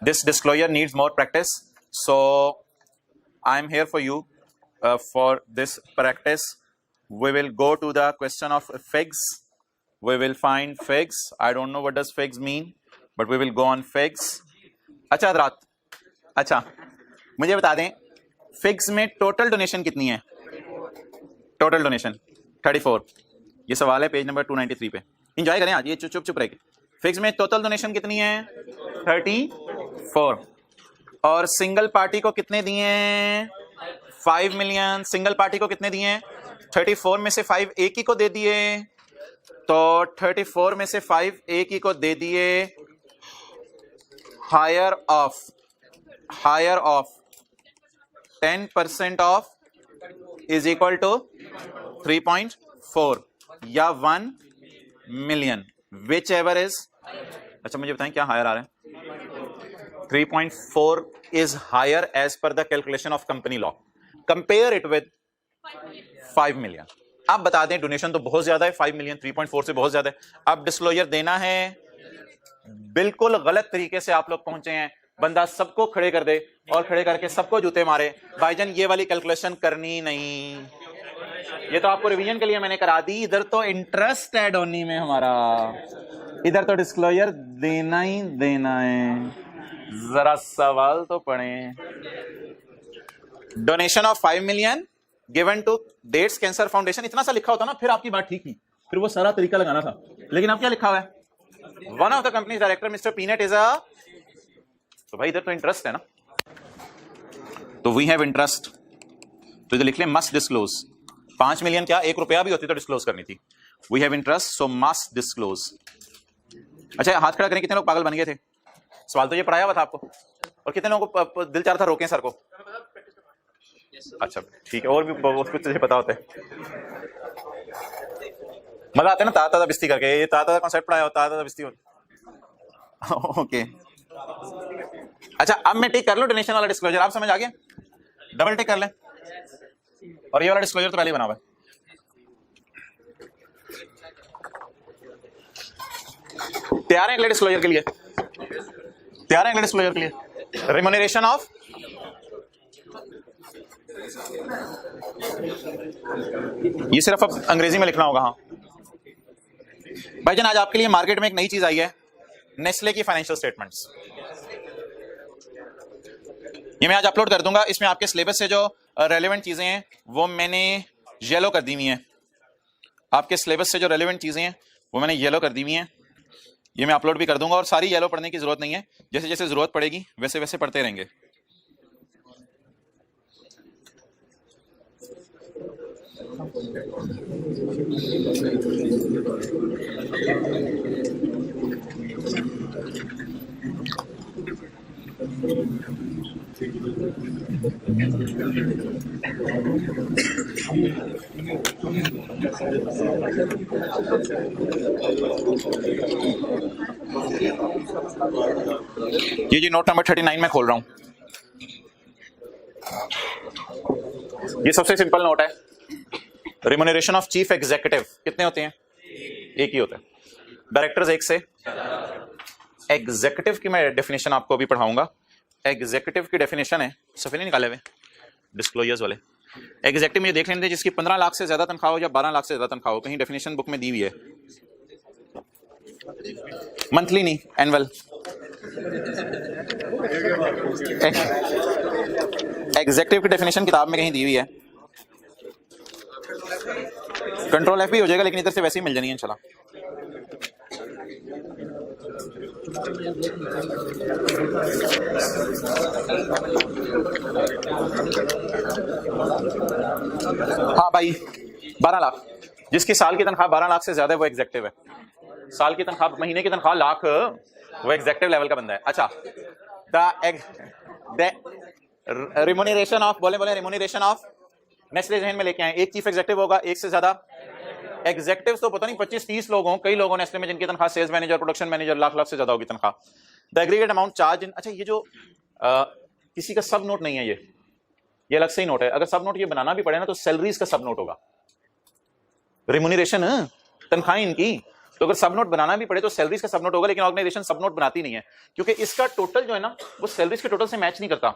This disclosure needs more practice. So I'm here for you for this practice. We will go to the question of figs. We will find figs. I don't know what does figs mean, but we will go on figs. अच्छा हज़रात, अच्छा मुझे बता दें figs में टोटल डोनेशन कितनी है? Total donation 34। ये सवाल है पेज नंबर 293 पे। इंजॉय करें आज, ये चुप चुप रह के। फिक्स में टोटल डोनेशन कितनी है? 34। और सिंगल पार्टी को कितने दिए? 5 मिलियन। सिंगल पार्टी को कितने दिए? 34 में से 5 एक ही को दे दिए, तो 34 में से 5 एक ही को दे दिए। Higher of 10% of is equal to 3.4 या 1 मिलियन, विच एवर इज। अच्छा मुझे बताएं क्या हायर आ रहा है? 3.4 is higher as per the calculation of company law. Compare it with 5 million. आप बता दें डोनेशन तो बहुत ज्यादा है, 5 मिलियन 3.4 से बहुत ज्यादा है। अब डिस्क्लोजर देना है, बिल्कुल गलत तरीके से आप लोग पहुंचे हैं। बंदा सबको खड़े कर दे और खड़े करके सबको जूते मारे, भाईजान ये वाली कैलकुलेशन करनी नहीं। ये तो आपको रिवीजन के लिए मैंने करा दी। इधर तो इंटरेस्ट है डोनी में हमारा, इधर तो डिस्क्लोजर देना ही देना है। जरा सवाल तो पढ़ें। Donation of 5 million given to डेट्स कैंसर फाउंडेशन। इतना सा लिखा होता ना फिर आपकी बात ठीक थी, फिर वो सारा तरीका लगाना था। लेकिन अब क्या लिखा हुआ है? One of the company director mister peanut is a, तो भाई इधर तो इंटरेस्ट है ना, तो वी हैव इंटरेस्ट, तो इधर लिख लें मस्ट डिस्क्लोज। 5 मिलियन क्या 1 रुपया भी होती तो डिस्क्लोज करनी थी। We have interest so must disclose. अच्छा हाथ खड़ा करें, कितने लोग पागल बन गए थे? सवाल तो ये पढ़ाया हुआ था आपको। और कितने लोगों को दिल चाह रहा था रोकें सर को? अच्छा ठीक है, और भी बहुत कुछ तुझे पता होता है। मजा आता है ना ताजा बिस्ती करके, ये ताजा कॉन्सेप्ट पढ़ाया होता है, ताजा बिस्ती होता। ओके अच्छा, अब मैं टिक कर लूं डोनेशन वाला डिस्क्लोजर, आप समझ आ गया? डबल टिक कर लें, और ये वाला डिस्क्लोजर तो पहले ही बना हुआ है। तैयार हैं अगले डिस्क्लोजर के लिए? तैयार हैं अगले डिस्क्लोजर के लिए? रिम्यूनरेशन ऑफ, ये सिर्फ अब अंग्रेजी में लिखना होगा। हाँ भाईजान, आज आपके लिए मार्केट में एक नई चीज आई है, नेस्ले की फाइनेंशियल स्टेटमेंट्स। ये मैं आज अपलोड कर दूंगा। इसमें आपके सिलेबस से जो रेलेवेंट चीजें हैं वो मैंने येलो कर दी हुई हैं। आपके सिलेबस से जो रेलेवेंट चीजें हैं वो मैंने येलो कर दी हुई हैं। ये मैं अपलोड भी कर दूंगा, और सारी येलो पढ़ने की जरूरत नहीं है, जैसे जैसे जरूरत पड़ेगी वैसे वैसे पढ़ते रहेंगे। ये जी नोट नंबर 39 में खोल रहा हूं। ये सबसे सिंपल नोट है। रिम्यूनरेशन ऑफ चीफ एग्जीक्यूटिव कितने होते हैं? एक ही होता है। डायरेक्टर्स एक से। एग्जीक्यूटिव की मैं डेफिनेशन आपको अभी पढ़ाऊंगा। एग्जीक्यूटिव की डेफिनेशन है, सफे नहीं निकाले हुए डिस्क्लोजर्स वाले। एग्जीक्यूटिव में देख लेंगे जिसकी 15 लाख से ज्यादा तनख्वाह हो या 12 लाख से ज्यादा तनख्वाह हो, कहीं डेफिनेशन बुक में दी हुई है। मंथली नहीं, एनुअल। एग्जीक्यूटिव की डेफिनेशन किताब में कहीं दी हुई है। कंट्रोल F भी हो जाएगा, लेकिन इधर से वैसे ही मिल जानी है इंशाल्लाह। हाँ भाई, 12 लाख, जिसकी साल की तनख्वाह 12 लाख से ज्यादा है वो एग्जीक्यूटिव है। साल की तनख्वाह, महीने की तनख्वाह लाख, वो एग्जीक्यूटिव लेवल का बंदा है। अच्छा, द रिम्यूनरेशन ऑफ, बोले रिम्यूनरेशन ऑफ, नेस्ले जहन में लेके आए। एक चीफ एग्जीक्यूटिव होगा, एक से ज्यादा एग्जीक्यूटिव्स तो पता नहीं 25-30 लोग हों, कई लोगों नेस्ले में जिनकी तनख्वाह sales manager, production manager, lakh lakh से ज्यादा होगी तनख्वाह। The aggregate amount charge in, अच्छा ये जो किसी का सब नोट नहीं है, ये अलग से ही नोट है। अगर सब नोट ये बनाना भी पड़े ना तो सैलरीज का सब नोट होगा। रिम्यूनरेशन तनख्वाहें इनकी, तो अगर सब नोट बनाना भी पड़े तो सैलरीज का सब नोट होगा, लेकिन ऑर्गेनाइजेशन सब नोट बनाती नहीं है, क्योंकि इसका टोटल जो है ना वो सैलरीज के टोटल से मैच नहीं करता,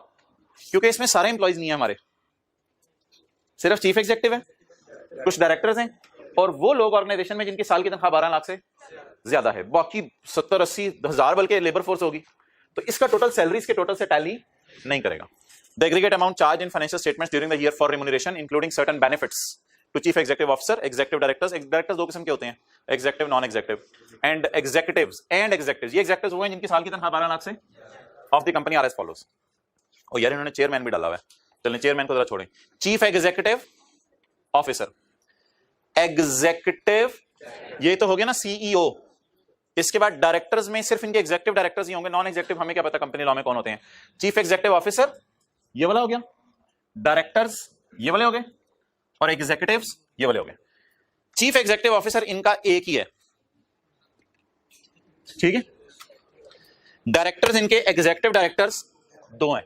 क्योंकि इसमें सारे एम्प्लॉइज नहीं है हमारे, सिर्फ चीफ एग्जीक्यूटिव है, कुछ डायरेक्टर्स हैं, और वो लोग ऑर्गेनाइजेशन में जिनकी साल की तनख्वाह 12 लाख से ज्यादा है। बाकी 70-80 हज़ार बल्कि लेबर फोर्स होगी, तो इसका टोटल सैलरीज के टोटल से टैली नहीं करेगा। The aggregate amount charge in financial statements during the year for remuneration including certain benefits to chief executive officer, executive directors. Directors दो किस्म के होते हैं, executive, non executive. And executives and executives, ये एग्जीक्यूटिव्स वो हैं जिनकी साल की तनख्वाह 12 लाख से of the company are as follows. और यार इन्होंने चेयरमैन भी डाला हुआ है, चलें चेयरमैन को जरा छोड़ें। चीफ एग्जीक्यूटिव ऑफिसर, एग्जीक्यूटिव, ये तो हो गया ना सीईओ। इसके बाद डायरेक्टर्स में सिर्फ इनके एग्जीक्यूटिव डायरेक्टर्स ही होंगे, नॉन एग्जीक्यूटिव हमें क्या पता कंपनी लॉ में कौन होते हैं। चीफ एग्जीक्यूटिव ऑफिसर ये वाला हो गया, डायरेक्टर्स ये वाले हो गए, और एग्जीक्यूटिव्स ये वाले हो गए। चीफ एग्जीक्यूटिव ऑफिसर इनका एक ही है, ठीक है। डायरेक्टर्स इनके एग्जीक्यूटिव डायरेक्टर्स दो हैं,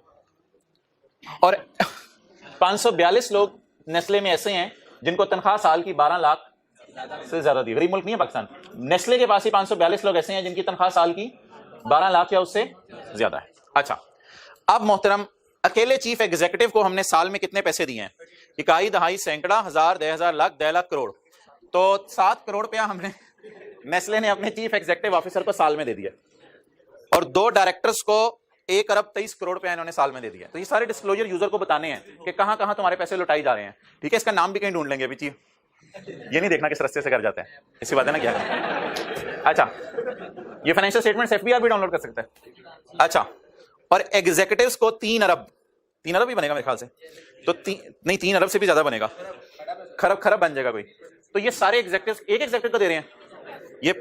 और 542 लोग नेस्ले में ऐसे हैं जिनको तनख्वाह साल की 12 लाख से ज्यादा दी। गरीब मुल्क नहीं है पाकिस्तान, नेस्ले के पास ही 542 लोग ऐसे हैं जिनकी तनख्वाह साल की 12 लाख या उससे ज्यादा है। अच्छा, अब मोहतरम, अकेले चीफ एग्जीक्यूटिव को हमने साल में कितने पैसे दिए हैं? इकाई, दहाई, सैकड़ा, हजार, 10,000, लाख, 10 लाख, करोड़। तो 7 करोड़ रुपया हमने नेस्ले ने अपने चीफ एग्जीक्यूटिव ऑफिसर को साल में दे दिया, और 2 डायरेक्टर्स को 1 अरब 23 करोड़ रुपया इन्होंने साल में दे दिया। तो ये सारे डिस्क्लोजर यूजर को बताने हैं कि कहां कहां तुम्हारे पैसे लुटाई जा रहे हैं, ठीक है। इसका नाम भी कहीं ढूंढ लेंगे अभी, ये नहीं देखना किस रास्ते से कर जाते हैं, इसी बात है ना क्या। अच्छा, ये फाइनेंशियल स्टेटमेंट एफबीआर भी डाउनलोड कर सकता है। अच्छा, और एग्जीक्यूटिव्स को 3 अरब ही बनेगा मेरे ख्याल से, तो नहीं 3 अरब से भी ज्यादा बनेगा, खरब बन जाएगा कोई। तो ये सारे एग्जीक्यूटिव्स एक एग्जीक्यूटिव को दे रहे हैं, ये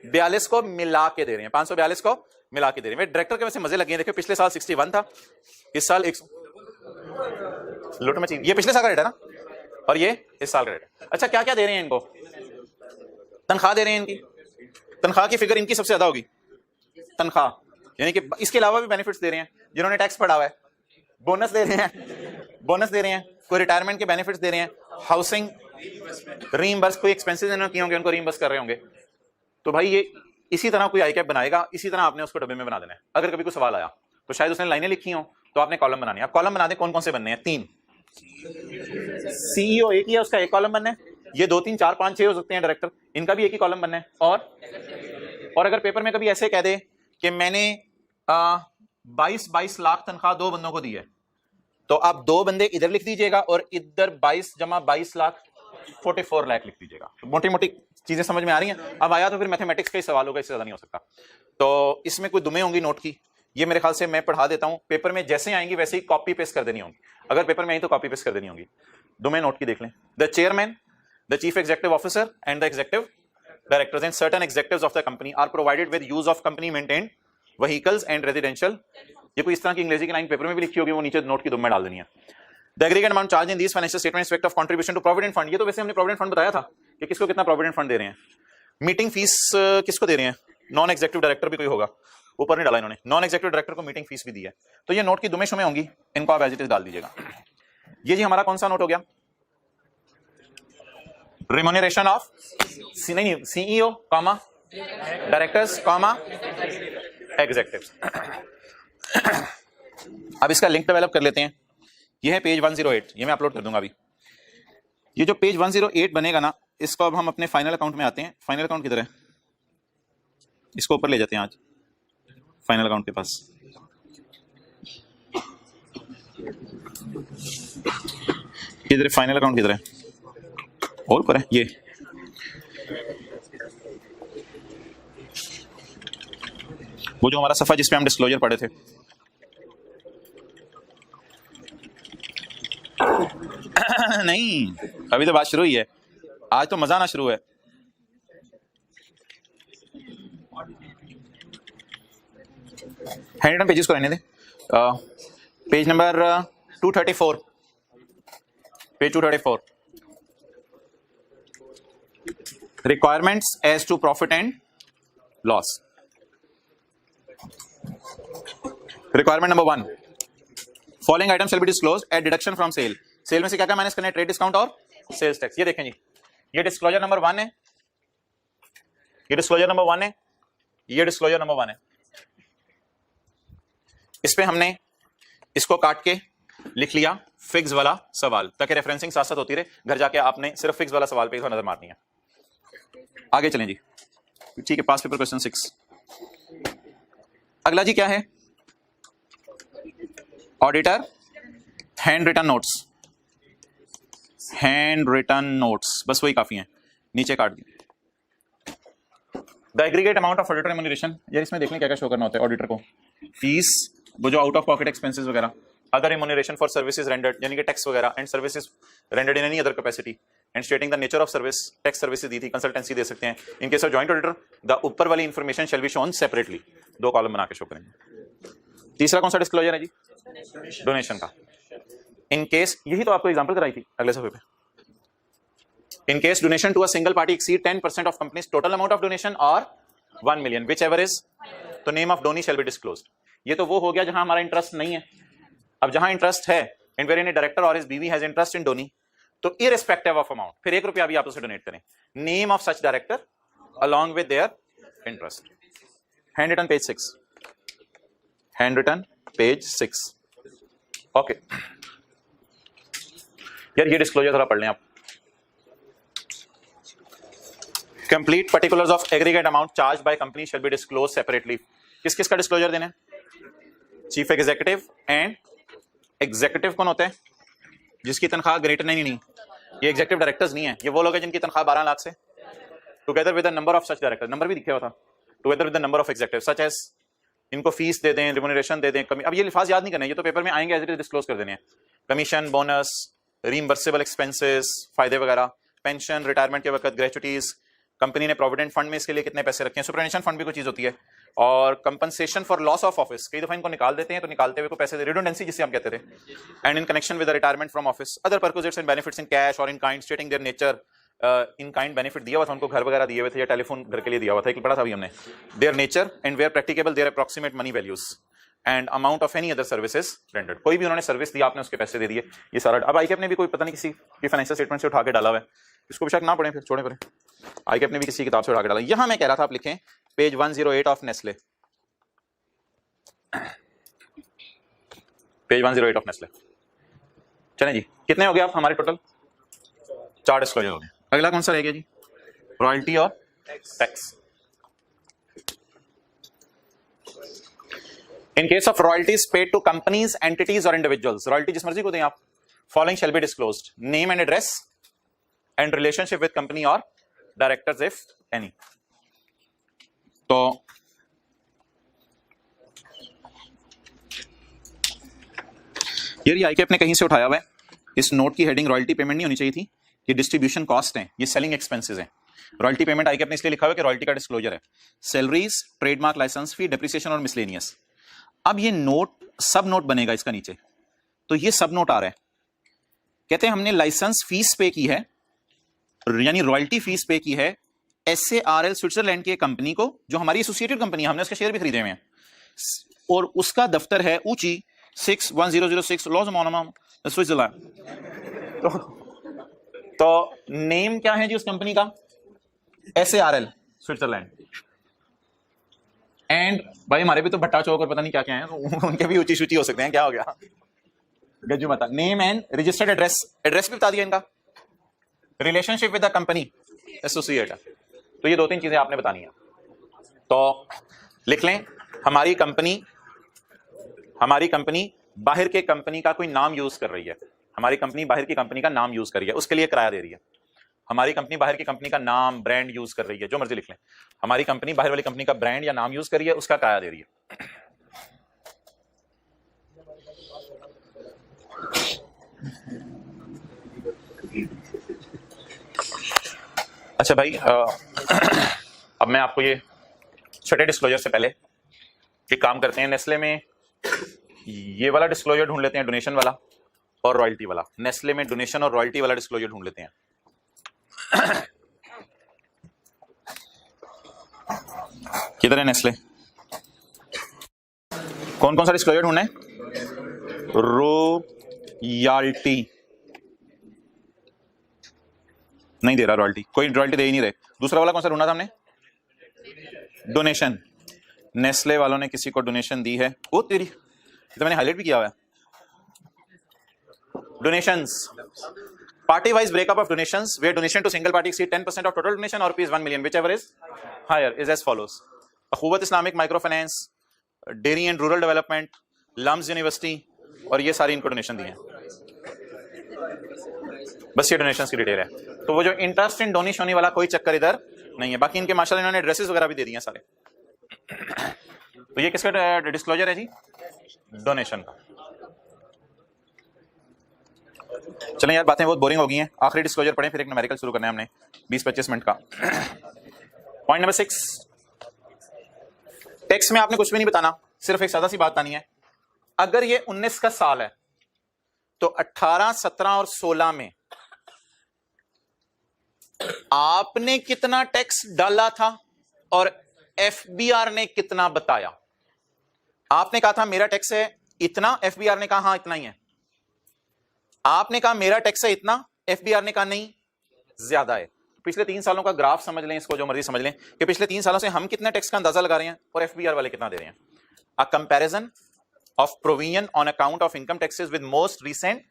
542 को मिला के दे रहे हैं, 542 को मिला के दे रहे हैं। डायरेक्टर के वैसे मजे लगे हैं, देखो पिछले साल 61 था, इस साल 100 लुट मची। ये पिछले साल का रेट है ना, और ये इस साल का रेट है। अच्छा क्या क्या दे रहे हैं इनको? तनख्वाह दे रहे हैं इनकी, तनख्वाह की फिगर इनकी सबसे ज्यादा होगी तनख्वाह, यानी कि इसके अलावा भी बेनिफिट्स दे रहे हैं जिन्होंने टैक्स पढ़ा हुआ है, बोनस दे रहे हैं, बोनस दे रहे हैं, कोई रिटायरमेंट के बेनिफिट्स दे रहे हैं, हाउसिंग रीइंबर्स, कोई एक्सपेंसेस इन्होंने किए होंगे उनको रीइंबर्स कर रहे होंगे। तो भाई ये इसी तरह कोई आईकैप बनाएगा, इसी तरह आपने उसको डब्बे में बना देना है। अगर कभी कोई सवाल आया तो शायद उसने लाइनें लिखी हो तो आपने कॉलम बनानी है। आप कॉलम बना दें, कौन कौन से बनने हैं? 3। सीईओ एक ही है, उसका एक कॉलम बनना है। ये 2 3 4 5 6 हो सकते हैं डायरेक्टर, इनका भी एक ही कॉलम बनना है। और अगर पेपर में कभी ऐसे कह दे कि मैंने 22 लाख तनख्वाह 2 बंदों को दी है, तो आप 2 बंदे इधर लिख दीजिएगा और इधर 22 जमा 22 लाख 44 लाख लिख दीजिएगा। तो मोटी मोटी चीजें समझ में आ रही हैं। अब आया तो फिर मैथमेटिक्स का ही सवाल होगा, इससे ज्यादा नहीं हो सकता। तो इसमें कोई दुमें होंगी नोट की, ये मेरे ख्याल से मैं पढ़ा देता हूं, पेपर में जैसे आएंगी वैसे ही कॉपी पेस्ट कर देनी होंगी। अगर पेपर में आई तो कॉपी पेस्ट कर देनी होगी। दुमें नोट की देख लें। The chairman, the chief executive officer and the executive directors and certain executives of the company are provided with use of company maintained vehicles and residential. ये कोई इस तरह की अंग्रेजी की लाइन पेपर में भी लिखी होगी, वो नीचे नोट की दुम में डाल देनी है। The aggregate amount charge in these financial statement respect of contribution to provident fund. ये तो वैसे हमने प्रोविडेंट फंड बताया था कि किसको कितना प्रोविडेंट फंड दे रहे हैं। मीटिंग फीस किसको दे रहे हैं? नॉन एग्जीक्यूटिव डायरेक्टर भी कोई होगा, ऊपर नहीं डाला इन्होंने, नॉन एग्जीक्यूटिव डायरेक्टर को मीटिंग फीस भी दी है। तो ये नोट की दुमें शुमें होंगी, इनको आप एज इट इज डाल दीजिएगा। ये जी हमारा कौन सा नोट हो गया? रिम्यूनरेशन ऑफ नहीं CEO comma directors comma executives. अब इसका लिंक डेवलप कर लेते हैं। ये है पेज 108, ये मैं अपलोड कर दूंगा अभी। ये जो पेज 108 बनेगा ना, इसको अब हम अपने फाइनल अकाउंट में आते हैं। फाइनल अकाउंट किधर है? इसको ऊपर ले जाते हैं आज फाइनल अकाउंट के पास। किधर है फाइनल अकाउंट? किधर है? और ऊपर है ये। वो जो हमारा सफा जिसपे हम डिस्क्लोजर पढ़े थे। नहीं, अभी तो बात शुरू ही है, आज तो मजा आना शुरू है। हैंड रिटन पेजेस को रहने दें। Page number 234, page 234, requirements as to profit and loss. Requirement number 1, following item shall be disclosed at deduction from sale. Sale में से क्या क्या माइनस करना है? ट्रेड डिस्काउंट और सेल्स टैक्स। ये देखें जी, ये डिस्क्लोजर नंबर 1 है, ये डिस्क्लोजर नंबर 1 है, ये डिस्क्लोजर नंबर 1 है। इस पे हमने इसको काट के लिख लिया फिक्स वाला सवाल, ताकि रेफरेंसिंग साथ साथ होती रहे। घर जाके आपने सिर्फ फिक्स वाला सवाल पे नजर मारनी है। आगे चलें जी, ठीक है। Pass paper question 6। अगला जी क्या है? Auditor hand written notes, hand written notes, बस वही काफी है, नीचे काट दिए। The aggregate amount of auditor remuneration. यार इसमें देखने क्या क्या शो करना होता है ऑडिटर को? फीस, वो जो आउट ऑफ पॉकेट एक्सपेंसेस वगैरह, other remuneration for services rendered, यानी कि टैक्स वगैरह, and services rendered in any other capacity, and stating the nature of service. Tax services दी थी, कंसल्टेंसी दे सकते हैं। In case of joint auditor the ऊपर वाली information shall be shown separately. 2 column बना के शो करेंगे। तीसरा कौन सा डिस्क्लोजर है जी? डोनेशन का। इन केस, यही तो आपको एग्जांपल कराई थी अगले सफे पे। In case donation to a single party exceed 10% of companies total amount of donation और 1 million, विच एवर इज, तो name of donee shall be disclosed. ये तो वो हो गया जहां हमारा इंटरेस्ट नहीं है। अब जहां इंटरेस्ट है, इन वेयर एनी डायरेक्टर और हिज बीवी हैज इंटरेस्ट इन डोनी, तो इररिस्पेक्टिव ऑफ अमाउंट, फिर 1 रुपया भी आप उसे डोनेट करें, name of such director along with their interest. Hand written page 6, hand written page 6। Okay यार, ये डिस्क्लोजर थोड़ा पढ़ लें आप। Complete particulars of aggregate amount charge by company shall be disclose separately. किस किस का डिस्क्लोजर देना है? चीफ एग्जीक्यूटिव एंड एग्जीक्यूटिव कौन होते हैं? जिसकी तनख्वाह ग्रेटर नहीं, ये एग्जीक्यूटिव डायरेक्टर्स नहीं है, ये वो लोग हैं जिनकी तनख्वाह 12 लाख से। Together with the number of such director, number भी लिखा हुआ था, together with the number of executive such as, इनको फीस दे दें, रिम्यूनरेशन दे दें, कमी। अब ये लिफाज याद नहीं करना है, ये तो पेपर में आएंगे, एज इट इज डिस्क्लोज कर देने हैं। कमीशन, बोनस, रीइंबर्सेबल एक्सपेंसेस, फायदे वगैरह, पेंशन, रिटायरमेंट के वक्त, ग्रेचुटीज, कंपनी ने प्रोविडेंट फंड में इसके लिए कितने पैसे रखे हैं, सुपरएनुशन फंड भी कोई चीज होती है, और compensation for loss of office, कई दफा इनको निकाल देते हैं तो निकालते हुए को पैसे, रिडंडेंसी जिसे हम कहते थे, and in connection with retirement from office, other perquisites and benefits in cash और in kind stating their nature, in kind benefit दिया हुआ था उनको, घर वगैरह दिए हुए थे या टेलीफोन घर के लिए दिया हुआ था, एक पढ़ा था अभी हमने, their nature and where practicable their approximate money values and amount of any other services rendered, कोई भी उन्होंने सर्विस दी आपने उसके पैसे दे दिए, ये सारा। अब आईकेप ने भी कोई पता नहीं किसी की फाइनेंशियल स्टेटमेंट से उठा के डाला हुआ है, इसको बेशक ना पढ़ें फिर छोड़े पड़े, आईकेप ने भी किसी किताब से उठा के डाला। यहां मैं कह रहा था आप लिखें page 108 of Nestle, page 108 of Nestle. चलें जी, कितने हो गए आप हमारे टोटल? 4 डिस्क्लोजर हो गए। अगला कौन सा रह गया जी? रॉयल्टी और tax. In case of royalties paid to companies, entities और इंडिविजुअल्स, रॉयल्टी जिस मर्जी को दें आप, following shall be disclosed, name and address and relationship with company और डायरेक्टर्स इफ एनी। तो ये आईकेप ने कहीं से उठाया हुआ है, इस नोट की हेडिंग रॉयल्टी पेमेंट नहीं होनी चाहिए थी, ये डिस्ट्रीब्यूशन कॉस्ट है, ये सेलिंग एक्सपेंसेस है। रॉयल्टी पेमेंट आईकेप ने इसलिए लिखा हुआ है कि रॉयल्टी का डिस्क्लोजर है, सैलरीज, ट्रेडमार्क लाइसेंस फी, डेप्रिसिएशन और मिसलेनियस। अब ये नोट सब नोट बनेगा इसका नीचे, तो ये सब नोट आ रहा है, कहते हैं हमने लाइसेंस फीस पे की है, यानी रॉयल्टी फीस पे की है SARL स्विट्जरलैंड की कंपनी को, जो हमारी एसोसिएटेड कंपनी है, हमने उसके शेयर भी खरीदे हुए हैं, और उसका दफ्तर है ऊंची 61006 लॉज मोनोमम स्विट्जरलैंड। तो नेम क्या है जी उस कंपनी का? SARL Switzerland. एंड भाई हमारे भी तो भट्टा चौक और पता नहीं क्या क्या है, उनके भी ऊंची सूची हो सकते हैं, क्या हो गया गज्जू मता। Name and registered address, address भी बता दिया इनका, relationship with the company associate, तो ये 2-3 चीजें आपने बतानी है। तो लिख लें हमारी कंपनी बाहर के कंपनी का कोई नाम यूज कर रही है, हमारी कंपनी बाहर की कंपनी का नाम यूज कर रही है, उसके लिए किराया दे रही है। हमारी कंपनी बाहर की कंपनी का नाम, ब्रांड यूज कर रही है, जो मर्जी लिख लें, हमारी कंपनी बाहर वाली कंपनी का ब्रांड या नाम यूज कर रही है, उसका किराया दे रही है। अच्छा भाई, अब मैं आपको ये छठे डिस्क्लोजर से पहले एक काम करते हैं, नेस्ले में ये वाला डिस्क्लोजर ढूंढ लेते हैं, डोनेशन वाला और रॉयल्टी वाला। नेस्ले में डोनेशन और रॉयल्टी वाला डिस्क्लोजर ढूंढ लेते हैं। किधर है नेस्ले? कौन कौन सा डिस्क्लोजर ढूंढना है? रॉयल्टी नहीं दे रहा, रॉयल्टी कोई रॉयल्टी दे ही नहीं रहे। दूसरा वाला कौन सा ढूंढा था हमने? डोनेशन। नेस्ले वालों ने किसी को डोनेशन दी है, ओ तेरी, तो मैंने हाईलाइट भी किया हुआ है। Donations, party wise breakup of donations where donation to single party exceed 10% of total donation or rupees 1 million, whichever is higher, is as follows: Akhuwat Islamic microfinance, dairy and rural development, LUMS university, और ये सारी इनको डोनेशन दी है। बस ये डोनेशंस की डिटेल है। तो वो जो इंटरेस्ट इन डोनेशन होने वाला कोई चक्कर इधर नहीं है। बाकी इनके माशाल्लाह इन्होंने ड्रेसेस वगैरह भी दे दिए हैं सारे। तो ये किसका डिस्क्लोजर है जी? डोनेशन का। चलें यार, बातें बहुत बोरिंग हो गई हैं, आखिरी डिस्क्लोजर पढ़ें, फिर एक न्यूमेरिकल शुरू करना है हमने 20-25 मिनट का। पॉइंट नंबर 6, टेक्स्ट में आपने कुछ भी नहीं बताना, सिर्फ एक सादा सी बात बतानी है। अगर ये 19 का साल है तो 18, 17 और 16 में आपने कितना टैक्स डाला था और एफबीआर ने कितना बताया? आपने कहा था मेरा टैक्स है इतना, एफबीआर ने कहा हाँ इतना ही है। आपने कहा मेरा टैक्स है इतना, एफबीआर ने कहा नहीं ज्यादा है। पिछले 3 सालों का ग्राफ समझ लें, इसको जो मर्जी समझ लें कि पिछले 3 सालों से हम कितने टैक्स का अंदाजा लगा रहे हैं और एफबीआर वाले कितना दे रहे हैं। A comparison of provision on account of income taxes with most recent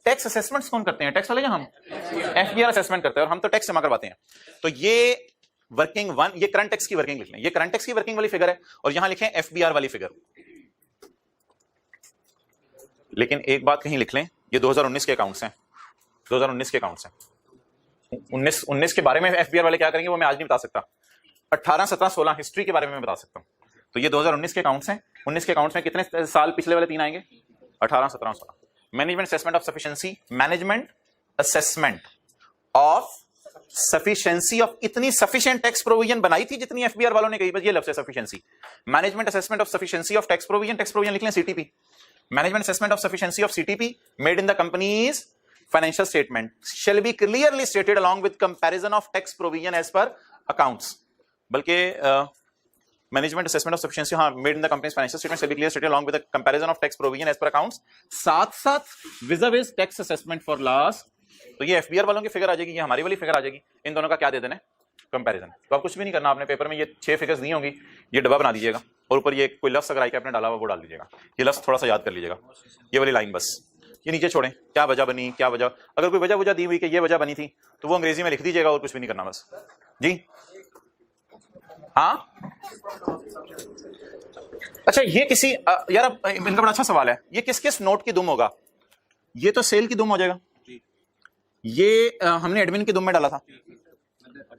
tax assessments. कौन करते हैं? टैक्स वाले, हम एफबीआर असेसमेंट करते हैं और हम तो टैक्स जमा करवाते हैं। तो ये वर्किंग 1, ये करंट टैक्स की वर्किंग लिख लें, ये करंट टैक्स की वर्किंग वाली फिगर है और यहां लिखें एफबीआर वाली फिगर। लेकिन एक बात कहीं लिख लें, ये 2019 के अकाउंट्स हैं, 2019 के अकाउंट्स हैं। 19 के बारे में एफबीआर वाले क्या करेंगे वो मैं आज नहीं बता सकता। 18, 17, 16 हिस्ट्री के बारे में मैं बता सकता हूं। तो ये 2019 के अकाउंट्स हैं। 19 के अकाउंट्स में कितने साल पिछले वाले 3 आएंगे? 18, 17, 16। Management assessment of sufficiency, management assessment of sufficiency of, इतनी सफिशिएंट टैक्स प्रोविजन बनाई थी जितनी एफबीआर वालों ने कही, बस ये लफ्ज है sufficiency. Management assessment of sufficiency of tax provision लिख लें CTP. Management assessment of sufficiency of CTP made in the companies financial statement shall be clearly stated along with comparison of tax provision as per accounts। बल्कि मैनेजमेंट असेसमेंट ऑफ सफिशिएंसी, हाँ, made in the companies financial statement shall be clearly stated along with the comparison of tax provision as per accounts, साथ साथ vis-a-vis tax assessment for loss। तो ये एफबीआर वालों की फिगर आ जाएगी, ये हमारी वाली फिगर आ जाएगी, इन दोनों का क्या दे देना है, कंपैरिजन। तो आप कुछ भी नहीं करना, आपने पेपर में ये 6 फिगर्स दी होंगी, ये डब्बा बना दीजिएगा और ऊपर ये कोई लफ्ज अगर आई के आपने डाला हुआ वो डाल दीजिएगा, ये लफ्ज थोड़ा सा याद कर लीजिएगा, ये वाली लाइन बस, ये नीचे छोड़ें, क्या वजह बनी, क्या वजह, अगर कोई वजह दी हुई कि ये वजह बनी थी तो वो अंग्रेजी में लिख दीजिएगा और कुछ भी नहीं करना बस जी। हाँ अच्छा, ये किसी यार इनका बड़ा अच्छा सवाल है, ये किस किस नोट की दुम होगा? ये तो सेल की दुम हो जाएगा, ये हमने एडमिन की दुम में डाला था,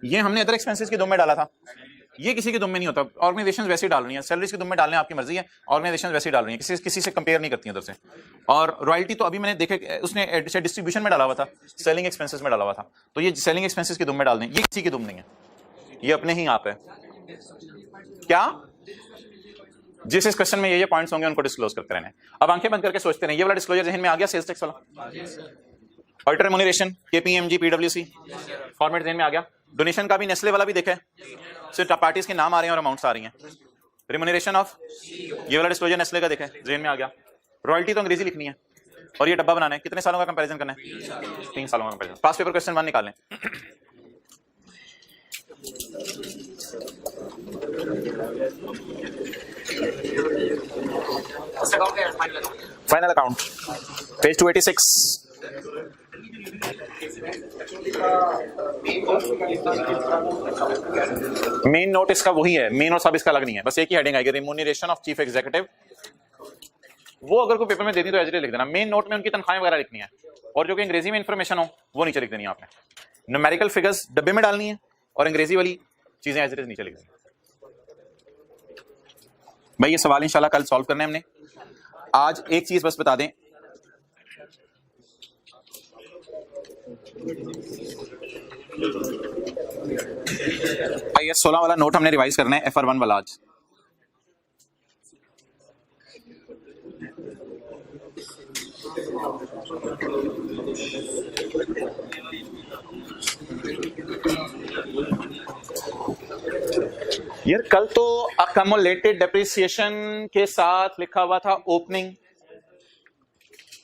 ये हमने अदर एक्सपेंसेस की दुम में डाला था, ये किसी की दुम में नहीं होता। ऑर्गेनाइजेशन वैसे ही डाल रही है, सैलरीज की दुम में डालने आपकी मर्जी है, ऑर्गेनाइजेशन वैसे ही डाल रही है, किसी से कंपेयर नहीं करती है उधर से। और रॉयल्टी तो अभी मैंने देखे उसने डिस्ट्रीब्यूशन में डाला हुआ था, सेलिंग एक्सपेंसेस में डाला हुआ था, तो ये सेलिंग एक्सपेंसेस की दुम में डाल दें, ये किसी की दुम नहीं है, ये अपने ही आप है। क्या जिस इस क्वेश्चन में ये पॉइंट्स होंगे उनको डिस्क्लोज करते रहना। अब आंखें बंद करके सोचते रहे, ये वाला डिस्क्लोजर जहन में आ गया, सेल्स टैक्स वाला, ऑडिटर रेम्यूनरेशन, केपीएमजी, पीडब्ल्यूसी, फॉर्मेट जहन में आ गया। डोनेशन का भी नेस्ले वाला भी देखा है, सिर्फ पार्टीज के नाम आ रहे हैं और अमाउंट्स आ रही हैं। रेम्यूनरेशन ऑफ, ये वाला डिस्क्लोजर नेस्ले का देखा है, जहन में आ गया। रॉयल्टी तो अंग्रेजी लिखनी है और ये डब्बा बनाना है, कितने सालों का कंपैरिजन करना है, 3 सालों का कंपैरिजन। पास पेपर क्वेश्चन 1 निकालें। Final account page 286। Main note इसका वही है, मेन और सब इसका अलग नहीं है, बस एक ही हेडिंग आएगी, रिम्यूनरेशन ऑफ चीफ एग्जीक्यूटिव। वो अगर कोई पेपर में दे दी तो एज लिख देना, मेन नोट में उनकी तनख्वाहें वगैरह लिखनी है और जो कि अंग्रेजी में इंफॉर्मेशन हो वो नीचे लिख देनी है आपने। न्यूमेरिकल फिगर्स डब्बे में डालनी है और अंग्रेजी वाली चीजें एज इट इज नीचे लिख देनी। भाई ये सवाल इंशाल्लाह कल सॉल्व करने हमने। आज एक चीज बस बता दें, IAS 16 वाला नोट हमने रिवाइज करना है, FR1 वाला आज। यार कल तो अकमुलेटेड डेप्रिसिएशन के साथ लिखा हुआ था ओपनिंग,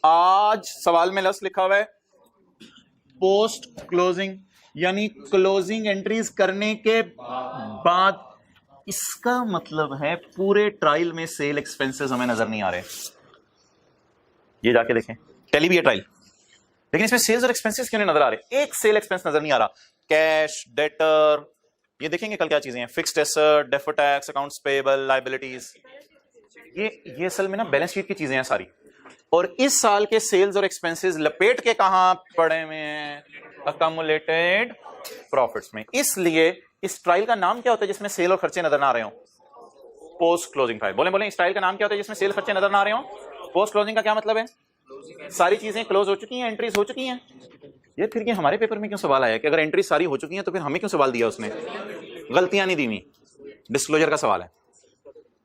आज सवाल में लफ्ज लिखा हुआ है पोस्ट क्लोजिंग, यानी क्लोजिंग एंट्रीज करने के बाद। इसका मतलब है पूरे ट्रायल में सेल एक्सपेंसेस हमें नजर नहीं आ रहे। ये जाके देखें, टेली भी है ट्रायल, लेकिन इसमें सेल्स और एक्सपेंसेस क्यों नहीं नजर आ रहे? एक सेल एक्सपेंस नजर नहीं आ रहा, कैश, डेटर, ये देखेंगे कल क्या चीजें हैं, fixed asset, deferred tax, accounts payable, liabilities, ये असल में ना बैलेंस शीट की चीजें हैं सारी। और इस साल के सेल्स और एक्सपेंसेस लपेट के कहां पड़े हुए हैं? अकमुलेटेड प्रॉफिट्स में। इसलिए इस ट्रायल का नाम क्या होता है जिसमें सेल और खर्चे नजर ना आ रहे हो? Post closing trial. बोले इस ट्रायल का नाम क्या होता है जिसमें सेल खर्चे नजर ना आ रहे हो? पोस्ट क्लोजिंग का क्या मतलब है? सारी चीजें क्लोज हो चुकी हैं, एंट्रीज हो चुकी हैं। ये फिर ये हमारे पेपर में क्यों सवाल आया कि अगर एंट्री सारी हो चुकी हैं तो फिर हमें क्यों सवाल दिया उसने? गलतियां नहीं दी हुई, डिस्क्लोजर का सवाल है,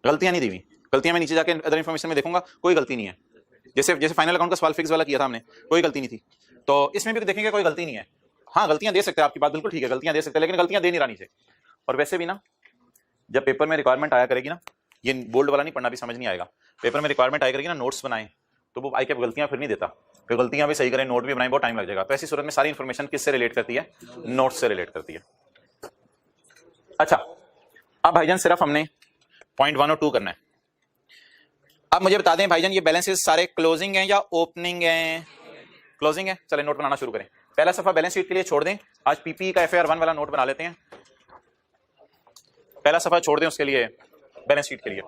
गलतियां नहीं दी हुई। गलतियां मैं नीचे जाके अदर इन्फॉर्मेशन में देखूंगा, कोई गलती नहीं है। जैसे फाइनल अकाउंट का सवाल फिक्स वाला किया था हमने, कोई गलती नहीं थी, तो इसमें भी देखेंगे कोई गलती नहीं है। हाँ गलतियां दे सकते हैं, आपकी बात बिल्कुल ठीक है, गलतियां दे सकते हैं, लेकिन गलतियां दे नहीं रही नीचे। और वैसे भी ना जब पेपर में रिक्वायरमेंट आया करेगी ना, ये बोल्ड वाला नहीं पढ़ना भी समझ नहीं आएगा, पेपर में रिक्वायरमेंट आया करेगी ना नोट्स बनाएं, तो वो आई के गलतियां फिर नहीं देता, फिर गलतियां भी सही करें, नोट भी बनाएं, बहुत टाइम लग जाएगा। तो ऐसी सूरत में सारी इन्फॉर्मेशन किससे रिलेट करती है? नोट से रिलेट करती है। अच्छा अब भाईजान सिर्फ हमने पॉइंट 1 और 2 करना है। अब मुझे बता दें भाईजान ये बैलेंसेस सारे क्लोजिंग हैं या ओपनिंग हैं? क्लोजिंग है। चले नोट बनाना शुरू करें। पहला सफा बैलेंस शीट के लिए छोड़ दें, आज पीपी का FAR 1 वाला नोट बना लेते हैं। पहला सफा छोड़ दें उसके लिए, बैलेंस शीट के लिए।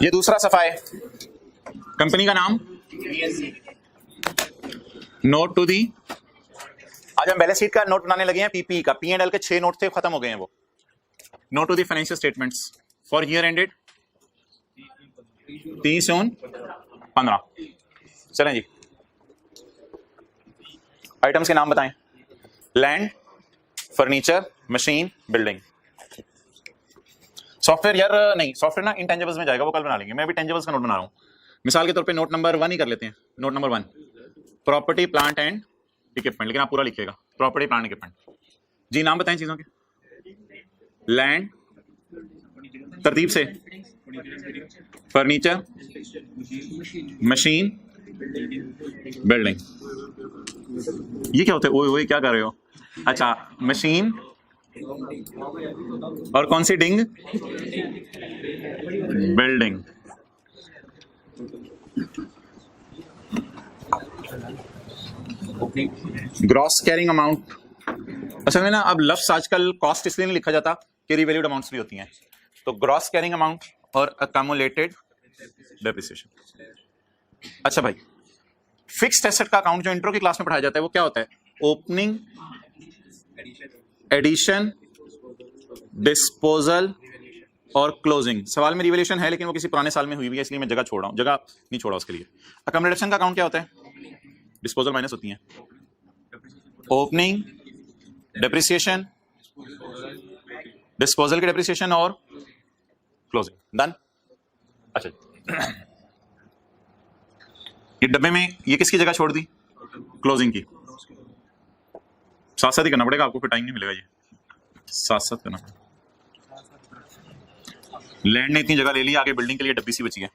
ये दूसरा सफा है, कंपनी का नाम, नोट टू दी। आज हम बैलेंस शीट का नोट बनाने लगे हैं पीपी का। P&L के 6 नोट थे, खत्म हो गए हैं वो, note to the financial statements for year ended 30/15। चलें जी, आइटम्स के नाम बताएं। Land, furniture, machine, building. Software यार नहीं, सॉफ्टवेयर ना इंटेंजिबल्स में जाएगा, वो कल बना लेंगे। मैं अभी टेंजिबल्स का नोट बना रहा हूं। मिसाल के तौर पे नोट नंबर 1 ही कर लेते हैं। Note number 1 property plant and equipment, लेकिन आप पूरा लिखिएगा प्रॉपर्टी प्लांट इक्विपमेंट। जी नाम बताएं चीजों के। लैंड तरतीब से, फर्नीचर, मशीन, बिल्डिंग। ये क्या होता है? ओए क्या कर रहे हो? अच्छा, मशीन और कौन सी डिंग? बिल्डिंग। Gross carrying amount. असल में ना अब लफ्ज आजकल कॉस्ट इसलिए नहीं लिखा जाता कि रिवैल्यूड अमाउंट्स भी होती हैं। तो ग्रॉस कैरिंग अमाउंट और अकम्युलेटेड डेप्रिसिएशन। अच्छा भाई, फिक्स्ड एसेट का अकाउंट जो इंट्रो की क्लास में पढ़ाया जाता है वो क्या होता है? ओपनिंग, एडिशन, डिस्पोजल और क्लोजिंग। सवाल में रिवैल्यूएशन है लेकिन वो किसी पुराने साल में हुई है, इसलिए मैं जगह छोड़ रहा हूं, जगह नहीं छोड़ा उसके लिए। अकम्युलेशन का अकाउंट क्या होता है? डिस्पोजल माइनस होती है ओपनिंग, डेप्रिसिएशन, डिस्पोजल की डेप्रिसिएशन और क्लोजिंग। डन। अच्छा, ये डब्बे में ये किसकी जगह छोड़ दी? क्लोजिंग की। साथ साथ ही करना पड़ेगा आपको, फिर टाइम नहीं मिलेगा। ये साथ साथ करना पड़ेगा। लैंड ने इतनी जगह ले ली, आगे बिल्डिंग के लिए डब्बी सी बची है।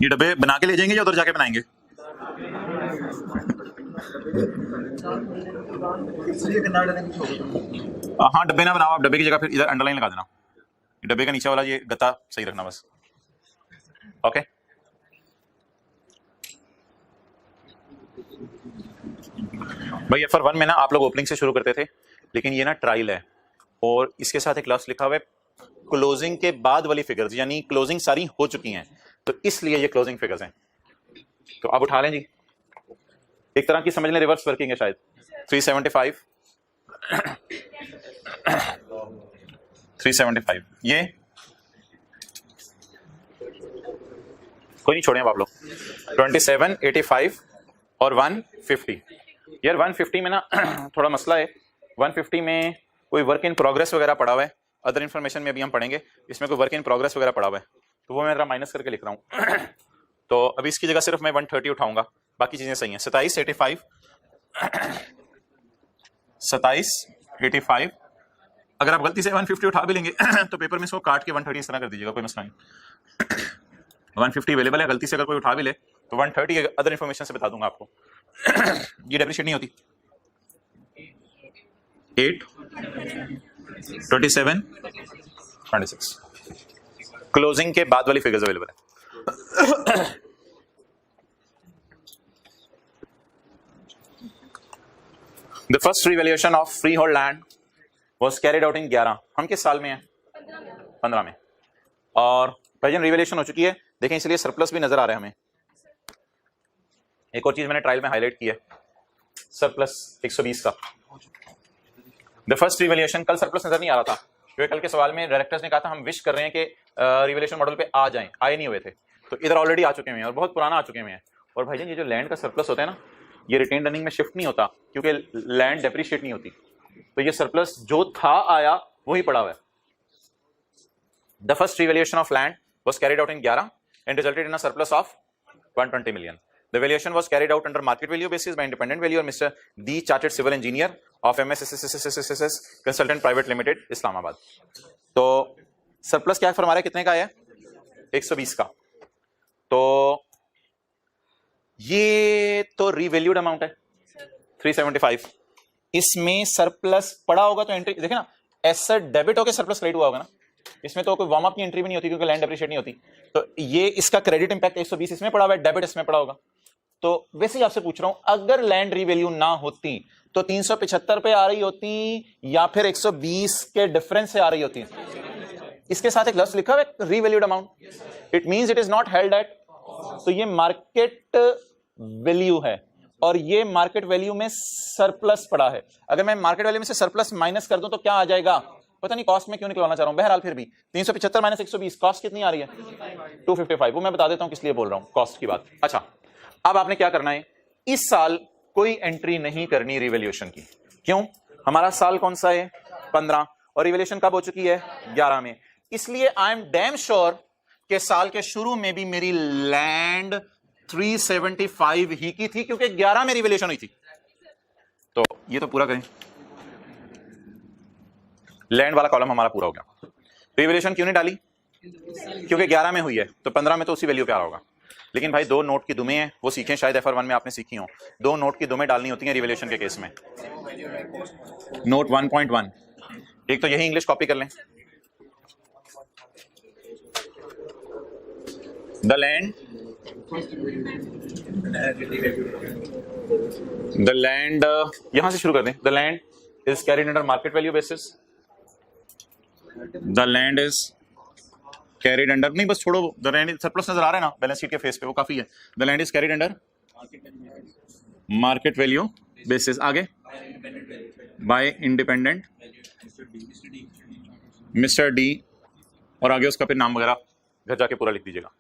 ये डब्बे बना के ले जाएंगे या उधर जाके बनाएंगे? हाँ, डब्बे ना बनाओ आप, डब्बे की जगह फिर इधर अंडरलाइन लगा देना। डब्बे का नीचे वाला ये गत्ता सही रखना बस। ओके, भाई FR1 में ना आप लोग ओपनिंग से शुरू करते थे, लेकिन ये ना ट्रायल है और इसके साथ एक लफ्ज लिखा हुआ है क्लोजिंग के बाद वाली फिगर्स, यानी क्लोजिंग सारी हो चुकी हैं, तो इसलिए ये क्लोजिंग फिगर्स हैं। तो आप उठा लें जी, एक तरह की समझ लें रिवर्स वर्किंग है शायद। 375 375 ये कोई नहीं छोड़े आप लोग। 27, 85 और 150। यार 150 में ना थोड़ा मसला है। 150 में कोई वर्क इन प्रोग्रेस वगैरह पड़ा हुआ है। अदर इन्फॉर्मेशन में अभी हम पढ़ेंगे, इसमें कोई वर्क इन प्रोग्रेस वगैरह पड़ा हुआ है, तो वो मैं जरा माइनस करके लिख रहा हूँ। तो अभी इसकी जगह सिर्फ मैं 130 उठाऊंगा, बाकी चीजें सही हैं। 27, 85 अगर आप गलती से 150 उठा भी लेंगे तो पेपर में इसको काट के 130 इस तरह कर दीजिएगा, कोई मसला नहीं। 150 अवेलेबल है, गलती से अगर कोई उठा भी ले तो 130 अदर इन्फॉर्मेशन से बता दूंगा आपको। ये डेप्रिशिएट नहीं होती। 8, 27, 26 क्लोजिंग के बाद वाली फिगर्स अवेलेबल है। The first revaluation of freehold land was carried out in 11। हम किस साल में हैं? 15 में। और प्रेजेंट रिवैल्यूएशन हो चुकी है, देखें, इसलिए सरप्लस भी नजर आ रहा है हमें। एक और चीज मैंने ट्रायल में हाईलाइट की है, सरप्लस 120 का। द फर्स्ट रिवैल्यूएशन, कल सरप्लस नजर नहीं आ रहा था क्योंकि कल के सवाल में डायरेक्टर्स ने कहा था हम विश कर रहे हैं कि रिवैल्यूएशन मॉडल पे आ जाएं, आए नहीं हुए थे, तो इधर ऑलरेडी आ चुके हैं और बहुत पुराना आ चुके हैं। और भाईजान ये जो लैंड का सरप्लस होता है ना, ये रिटेन अर्निंग में शिफ्ट नहीं होता क्योंकि लैंड डेप्रिशिएट नहीं होती, तो ये सरप्लस जो था आया वही पड़ा हुआ है। The first revaluation of land was carried out in 11 and resulted in a surplus of 120 million. The valuation was carried out under market value basis by independent valuer Mr. D. Chartered Civil Engineer of MSSSSSSS Consultant Private Limited, Islamabad. तो सरप्लस क्या फरमा रहा है, कितने का है? 120 का। तो ये तो रिवैल्यूड अमाउंट है 375। इसमें सरप्लस पड़ा होगा तो एंट्री देखे ना, एसेट डेबिट होकर सरप्लस क्रेडिट हुआ होगा ना, इसमें तो कोई वार्म अप की एंट्री भी नहीं होती क्योंकि लैंड डेप्रिशिएट नहीं होती। तो ये इसका क्रेडिट इंपैक्ट 120 इसमें पड़ा हुआ है, डेबिट इसमें पड़ा होगा। तो वैसे ही आपसे पूछ रहा हूं, अगर लैंड रिवैल्यू ना होती तो 375 पे आ रही होती या फिर 120 के डिफरेंस से आ रही होती? इसके साथ एक लफ्ज लिखा हुआ है revalued amount, it means it is not held at, तो ये मार्केट वैल्यू है और ये मार्केट वैल्यू में सरप्लस पड़ा है। अगर मैं मार्केट वैल्यू में से सरप्लस माइनस कर दूं तो क्या आ जाएगा, पता नहीं, कॉस्ट में क्यों निकलवाना चाह रहा हूं, बहरहाल फिर भी 375 माइनस 120, कॉस्ट कितनी आ रही है 255। वो मैं बता देता हूं किस लिए बोल रहा हूं कॉस्ट की बात। अच्छा, अब आपने क्या करना है, इस साल कोई एंट्री नहीं करनी रिवैल्यूएशन की। क्यों, हमारा साल कौन सा है 15 और रिवैल्यूएशन कब हो चुकी है 11 में। इसलिए आई एम डैम श्योर कि साल के शुरू में भी मेरी लैंड 375 ही की थी, क्योंकि 11 में रिवैल्यूएशन हुई थी। तो ये तो पूरा करें, लैंड वाला कॉलम हमारा पूरा हो गया। रिवैल्यूएशन क्यों नहीं डाली, क्योंकि 11 में हुई है, तो 15 में तो उसी वैल्यू पे आ रहा होगा। लेकिन भाई 2 नोट की दुमें हैं, वो सीखें, शायद FR1 में आपने सीखी हो। 2 नोट की दुमें डालनी होती हैं रिवैल्यूएशन के केस में। नोट 1.1, एक तो यही इंग्लिश कॉपी कर लें, द लैंड यहां से शुरू कर दें। The land is carried under market value basis, the land is carried under, नहीं बस छोड़ो, द लैंड सरप्लस नजर आ रहा है ना बैलेंस शीट के फेस पे, वो काफी है। The land is carried under market value basis, आगे बाय इंडिपेंडेंट मिस्टर डी, और आगे उसका फिर नाम वगैरह घर जाके पूरा लिख दीजिएगा।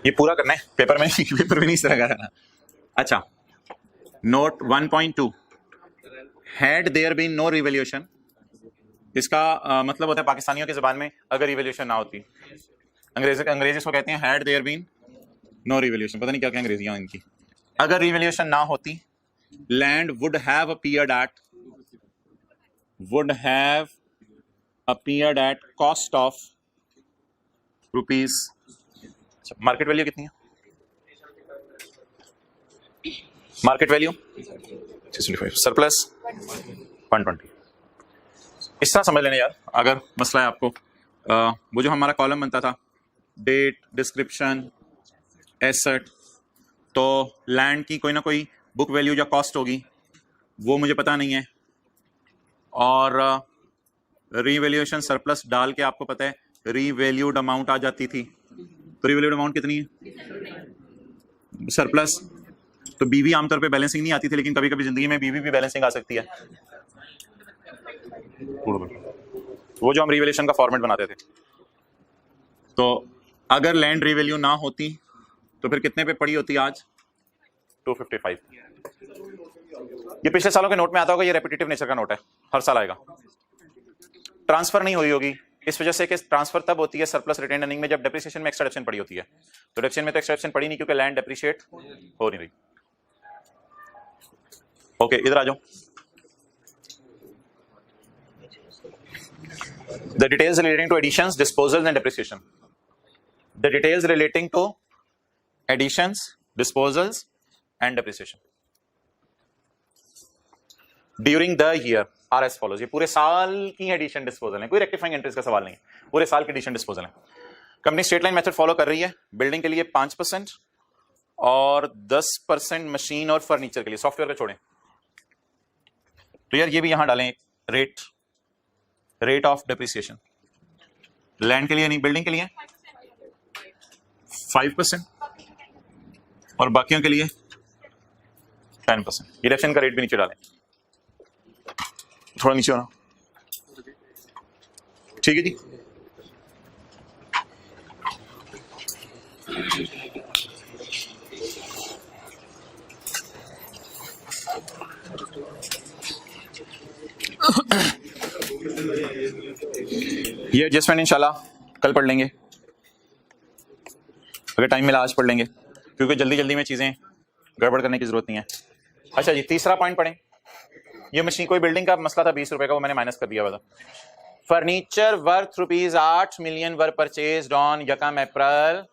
ये पूरा करना है पेपर में, पेपर में नहीं इस तरह करना। अच्छा, note 1.2, had there been no revaluation, इसका मतलब होता है पाकिस्तानियों की जुबान में अगर रिवैल्यूएशन ना होती, अंग्रेजी इसको कहते हैं had there been no revaluation, पता नहीं क्या क्या अंग्रेजियां इनकी। अगर रिवैल्यूएशन ना होती, land would have appeared at cost of rupees, market value कितनी है, मार्केट वैल्यू 65, सरप्लस 120। इस तरह समझ लेना यार, अगर मसला है आपको। वो जो हमारा कॉलम बनता था, डेट, डिस्क्रिप्शन, एसेट, तो लैंड की कोई ना कोई बुक वैल्यू या कॉस्ट होगी, वो मुझे पता नहीं है, और रीवैल्यूएशन सरप्लस डाल के आपको पता है रीवैल्यूड अमाउंट आ जाती थी। तो रीवैल्यूड अमाउंट कितनी है सरप्लस, तो बीवी आमतौर पे बैलेंसिंग नहीं आती थी, लेकिन कभी कभी जिंदगी में बीवी भी बैलेंसिंग आ सकती है। वो जो हम रिवैल्यूएशन का फॉर्मेट बनाते थे, तो अगर लैंड रिवैल्यू ना होती तो फिर कितने पे पड़ी होती आज 255। ये पिछले सालों के नोट में आता होगा, ये रेपिटेटिव नेचर का नोट है, हर साल आएगा। ट्रांसफर नहीं हुई होगी इस वजह से कि ट्रांसफर तब होती है सरप्लस रिटेन्ड अर्निंग में जब डेप्रिसिएशन में एक्स्ट्रा डेप्रिसिएशन पड़ी होती है। तो डेप्रिसिएशन में तो एक्स्ट्रा डेप्रिसिएशन पड़ी नहीं, क्योंकि लैंड डेप्रिशिएट हो नहीं रही। ओके, इधर आ जाओ। The details relating to additions, disposals and depreciation. The details relating to additions, disposals and depreciation during the year are as follows. ये पूरे साल की एडिशन डिस्पोजल है, कोई रेक्टिफाइंग एंट्रीज का सवाल नहीं है, पूरे साल की एडिशन डिस्पोजल है। Company straight line method follow कर रही है, बिल्डिंग के लिए 5% और 10% मशीन और फर्नीचर के लिए, सॉफ्टवेयर का छोड़ें। तो यार ये भी यहां डालें रेट ऑफ डेप्रिसिएशन, लैंड के लिए नहीं, बिल्डिंग के लिए 5% और बाकियों के लिए 10%। इलेक्शन का रेट भी नीचे डालें, थोड़ा नीचे होना, ठीक है जी। ये एडजस्टमेंट इंशाल्लाह कल पढ़ लेंगे, अगर टाइम मिला आज पढ़ लेंगे, क्योंकि जल्दी जल्दी में चीजें गड़बड़ करने की जरूरत नहीं है। अच्छा जी, तीसरा पॉइंट पढ़ें। ये मशीन, कोई बिल्डिंग का मसला था 20 रुपए का, वो मैंने माइनस कर दिया हुआ था। Furniture worth ₹8 million were purchased on 1 April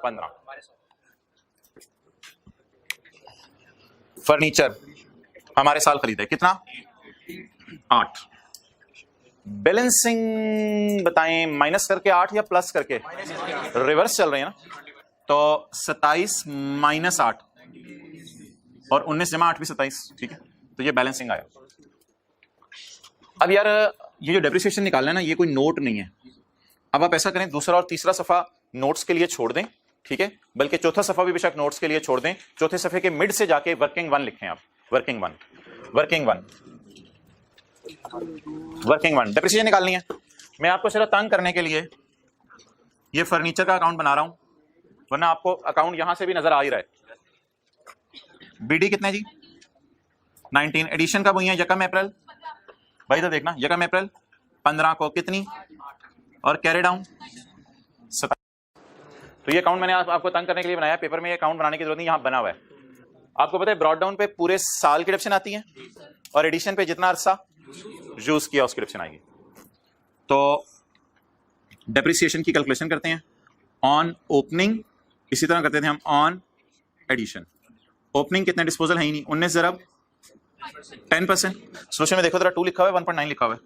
15। Furniture हमारे साल खरीदा है कितना 8। बैलेंसिंग बताएं, माइनस करके 8 या प्लस करके, रिवर्स चल रहे हैं ना, तो 27 माइनस 8 और 19 जमा 8 भी 27, ठीक है। तो ये बैलेंसिंग आया। अब यार ये जो डेप्रिसिएशन निकालना है ना, ये कोई नोट नहीं है। अब आप ऐसा करें, दूसरा और तीसरा सफा नोट्स के लिए छोड़ दें ठीक है, बल्कि चौथा सफा भी बेशक नोट्स के लिए छोड़ दें, चौथे सफे के मिड से जाके वर्किंग वन लिखें आप, working one, working one, working one. Depreciation निकालनी है। मैं आपको सिर्फ तंग करने के लिए ये फर्नीचर का अकाउंट बना रहा हूं, वरना आपको अकाउंट यहां से भी नजर आ ही रहा है। बीडी कितने जी? 19। एडिशन कब हुई है? 1 अप्रैल। भाई तो देखना 1 अप्रैल 15 को कितनी, और कैरी डाउन 27। तो ये अकाउंट मैंने आपको तंग करने के लिए बनाया, पेपर में ये अकाउंट बनाने की जरूरत नहीं, यहां बना हुआ है। आपको पता है ब्रॉड डाउन पे पूरे साल की डिडक्शन आती है, और एडिशन पे जितना अरसा यूज किया उसकी डिडक्शन आएगी। तो डेप्रिसिएशन की कैलकुलेशन करते हैं ऑन ओपनिंग, इसी तरह करते थे हम ऑन एडिशन। ओपनिंग कितने डिस्पोजल है ही नहीं, 19 ज़रब 10%। सोल्यूशन में देखो जरा 2 लिखा हुआ है, 1.9 लिखा हुआ है।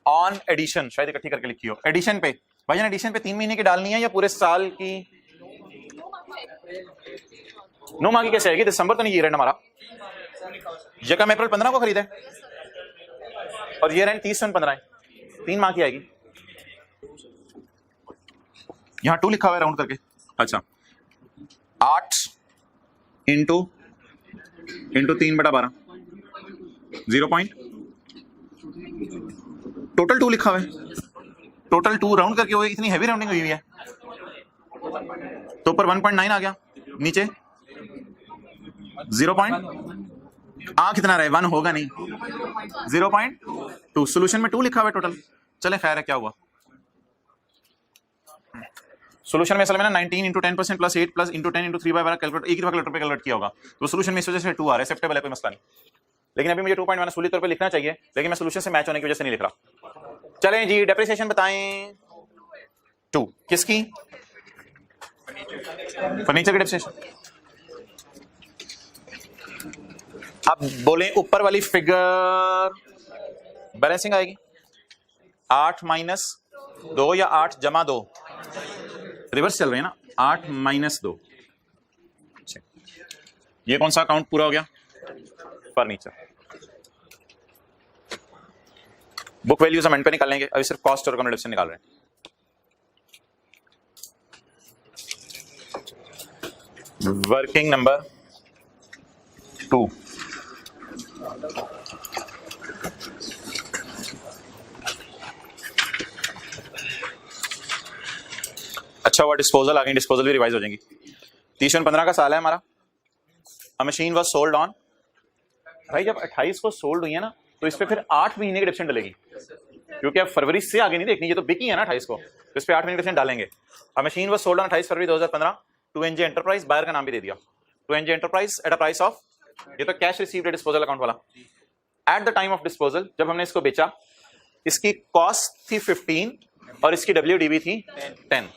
ऑन एडिशन शायद इकट्ठी करके लिखी हो। एडिशन पे भाईजान, एडिशन पे 3 महीने की डालनी है या पूरे साल की? 9 माह की कैसे आएगी? दिसंबर तो नहीं ये रेंट हमारा, 1 अप्रैल 15 को खरीदा है, और ये रेंट 30/15 है, 3 माह की आएगी। यहां 2 लिखा हुआ है राउंड करके। अच्छा, 8 इंटू 3/12 0 पॉइंट, टोटल 2 लिखा हुआ है, टोटल 2 राउंड करके हुए। इतनी हैवी राउंडिंग हुई है तो ऊपर 1.9 आ गया, नीचे 0 पॉइंट, आ कितना रहे? 1 होगा नहीं, 0.2। सोल्यूशन में 2 लिखा हुआ है टोटल। चले खैर है, क्या हुआ सोल्यूशन में? असल में ना 19 into 10% plus 8 plus into 10 into 3/12 calculate, एक ही कैलकुलेटर पे कैलकुलेट किया होगा, तो सोल्यूशन में इस वजह से 2 आ रहा है। एक्सेप्टेबल है, कोई मसला नहीं। लेकिन अभी मुझे 2.1 असूली तौर पे लिखना चाहिए, लेकिन मैं सोल्यूशन से मैच होने की वजह से नहीं लिख रहा। चलें जी, डेप्रिसिएशन बताएं 2 किसकी? फर्नीचर की डेप्रिसिएशन। अब बोले ऊपर वाली फिगर बैलेंसिंग आएगी 8 - 2 या 8 - 2, रिवर्स चल रहे हैं ना, 8 - 2। ये कौन सा अकाउंट पूरा हो गया? फर्नीचर। बुक वैल्यूज हम एंड पे निकालेंगे, अभी सिर्फ कॉस्ट और अकोमोडेशन निकाल रहे हैं। वर्किंग नंबर 2, अच्छा हुआ डिस्पोजल आ गई, डिस्पोजल भी रिवाइज हो जाएंगी। 30/15 का साल है हमारा। अ मशीन वाज सोल्ड ऑन, भाई जब 28 को सोल्ड हुई है ना, तो इस पे फिर 8 महीने की डिडक्शन डलेगी, क्योंकि अब फरवरी से आगे नहीं देखनी, ये तो बिकी है ना 28 को, तो इस पे 8 महीने की डिडक्शन डालेंगे। A machine was sold on 28 February 2015 to NJ enterprise, buyer का नाम भी दे दिया, to NJ enterprise at a price of, ये तो कैश रिसीव्ड है डिस्पोजल अकाउंट वाला। At the time of disposal, जब हमने इसको बेचा, इसकी कॉस्ट थी 15 और इसकी WDV थी 10।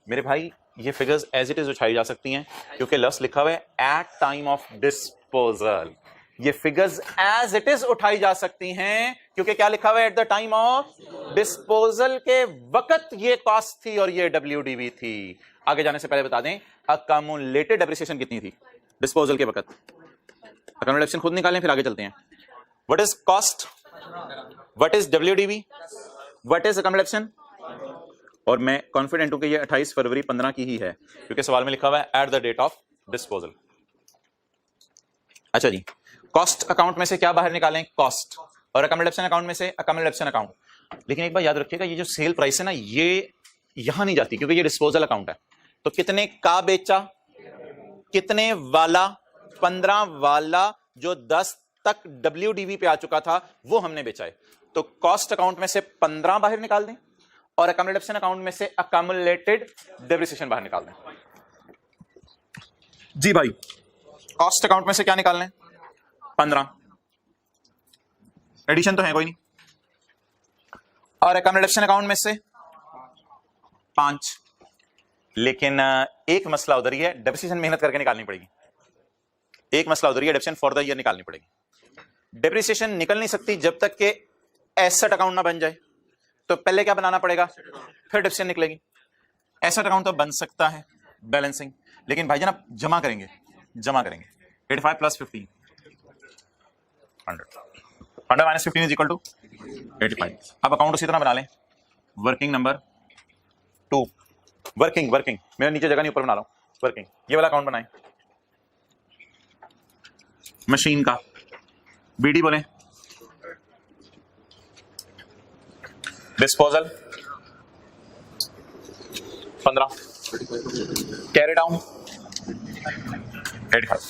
मेरे भाई ये फिगर्स एज इट इज उठाई जा सकती हैं, क्योंकि लफ्ज लिखा हुआ है एट टाइम ऑफ डिस्पोजल। ये फिगर्स एज इट इज उठाई जा सकती हैं, क्योंकि क्या लिखा हुआ है? At the time of disposal के वक्त ये कॉस्ट थी और ये WDV थी। आगे जाने से पहले बता दें, अकमुलेटेड डेप्रिसिएशन कितनी थी डिस्पोजल के वक्त? अकमुलेशन खुद निकालें, फिर आगे चलते हैं। What is cost, what is WDV, what is accumulation? और मैं कॉन्फिडेंट हूं कि ये 28 फरवरी 15 की ही है, क्योंकि सवाल में लिखा हुआ है at the date of disposal. अच्छा जी, कॉस्ट अकाउंट में से क्या बाहर निकालें? कॉस्ट। और अकमुलेशन अकाउंट में से अकमुलेशन अकाउंट। लेकिन एक बात याद रखिएगा, ये जो सेल प्राइस है ना, ये यहां नहीं जाती, क्योंकि ये डिस्पोजल अकाउंट है। तो कितने का बेचा, कितने वाला? 15 वाला, जो 10 तक WDV पे आ चुका था, वो हमने बेचा है। तो कॉस्ट अकाउंट में से 15 बाहर निकाल दें, और अकमुलेशन अकाउंट में से अकमुलेटेड डेप्रिसिएशन बाहर निकाल दें। जी भाई, कॉस्ट अकाउंट में से क्या निकालना है? 15, एडिशन तो है कोई नहीं, और अकमुलेशन अकाउंट में से 5। लेकिन एक मसला उधर ही है, डेप्रिसिएशन मेहनत करके निकालनी पड़ेगी। एक मसला उधर ही है, डेप्रिसिएशन फॉर द ईयर निकालनी पड़ेगी। डेप्रिसिएशन निकल नहीं सकती जब तक कि एसेट अकाउंट ना बन जाए। तो पहले क्या बनाना पड़ेगा, फिर डेप्रिसिएशन निकलेगी। एसेट अकाउंट तो बन सकता है, बैलेंसिंग, लेकिन भाई जनाब जमा करेंगे 85 plus 15 100 minus 15 is equal to 85। अब अकाउंट उसी तरह बना लें, वर्किंग नंबर 2, वर्किंग वर्किंग, मेरा नीचे जगह नहीं ऊपर बना रहा हूं, वर्किंग ये वाला अकाउंट बनाएं। मशीन का बीडी बोले, डिस्पोजल 15, कैरी डाउन 85।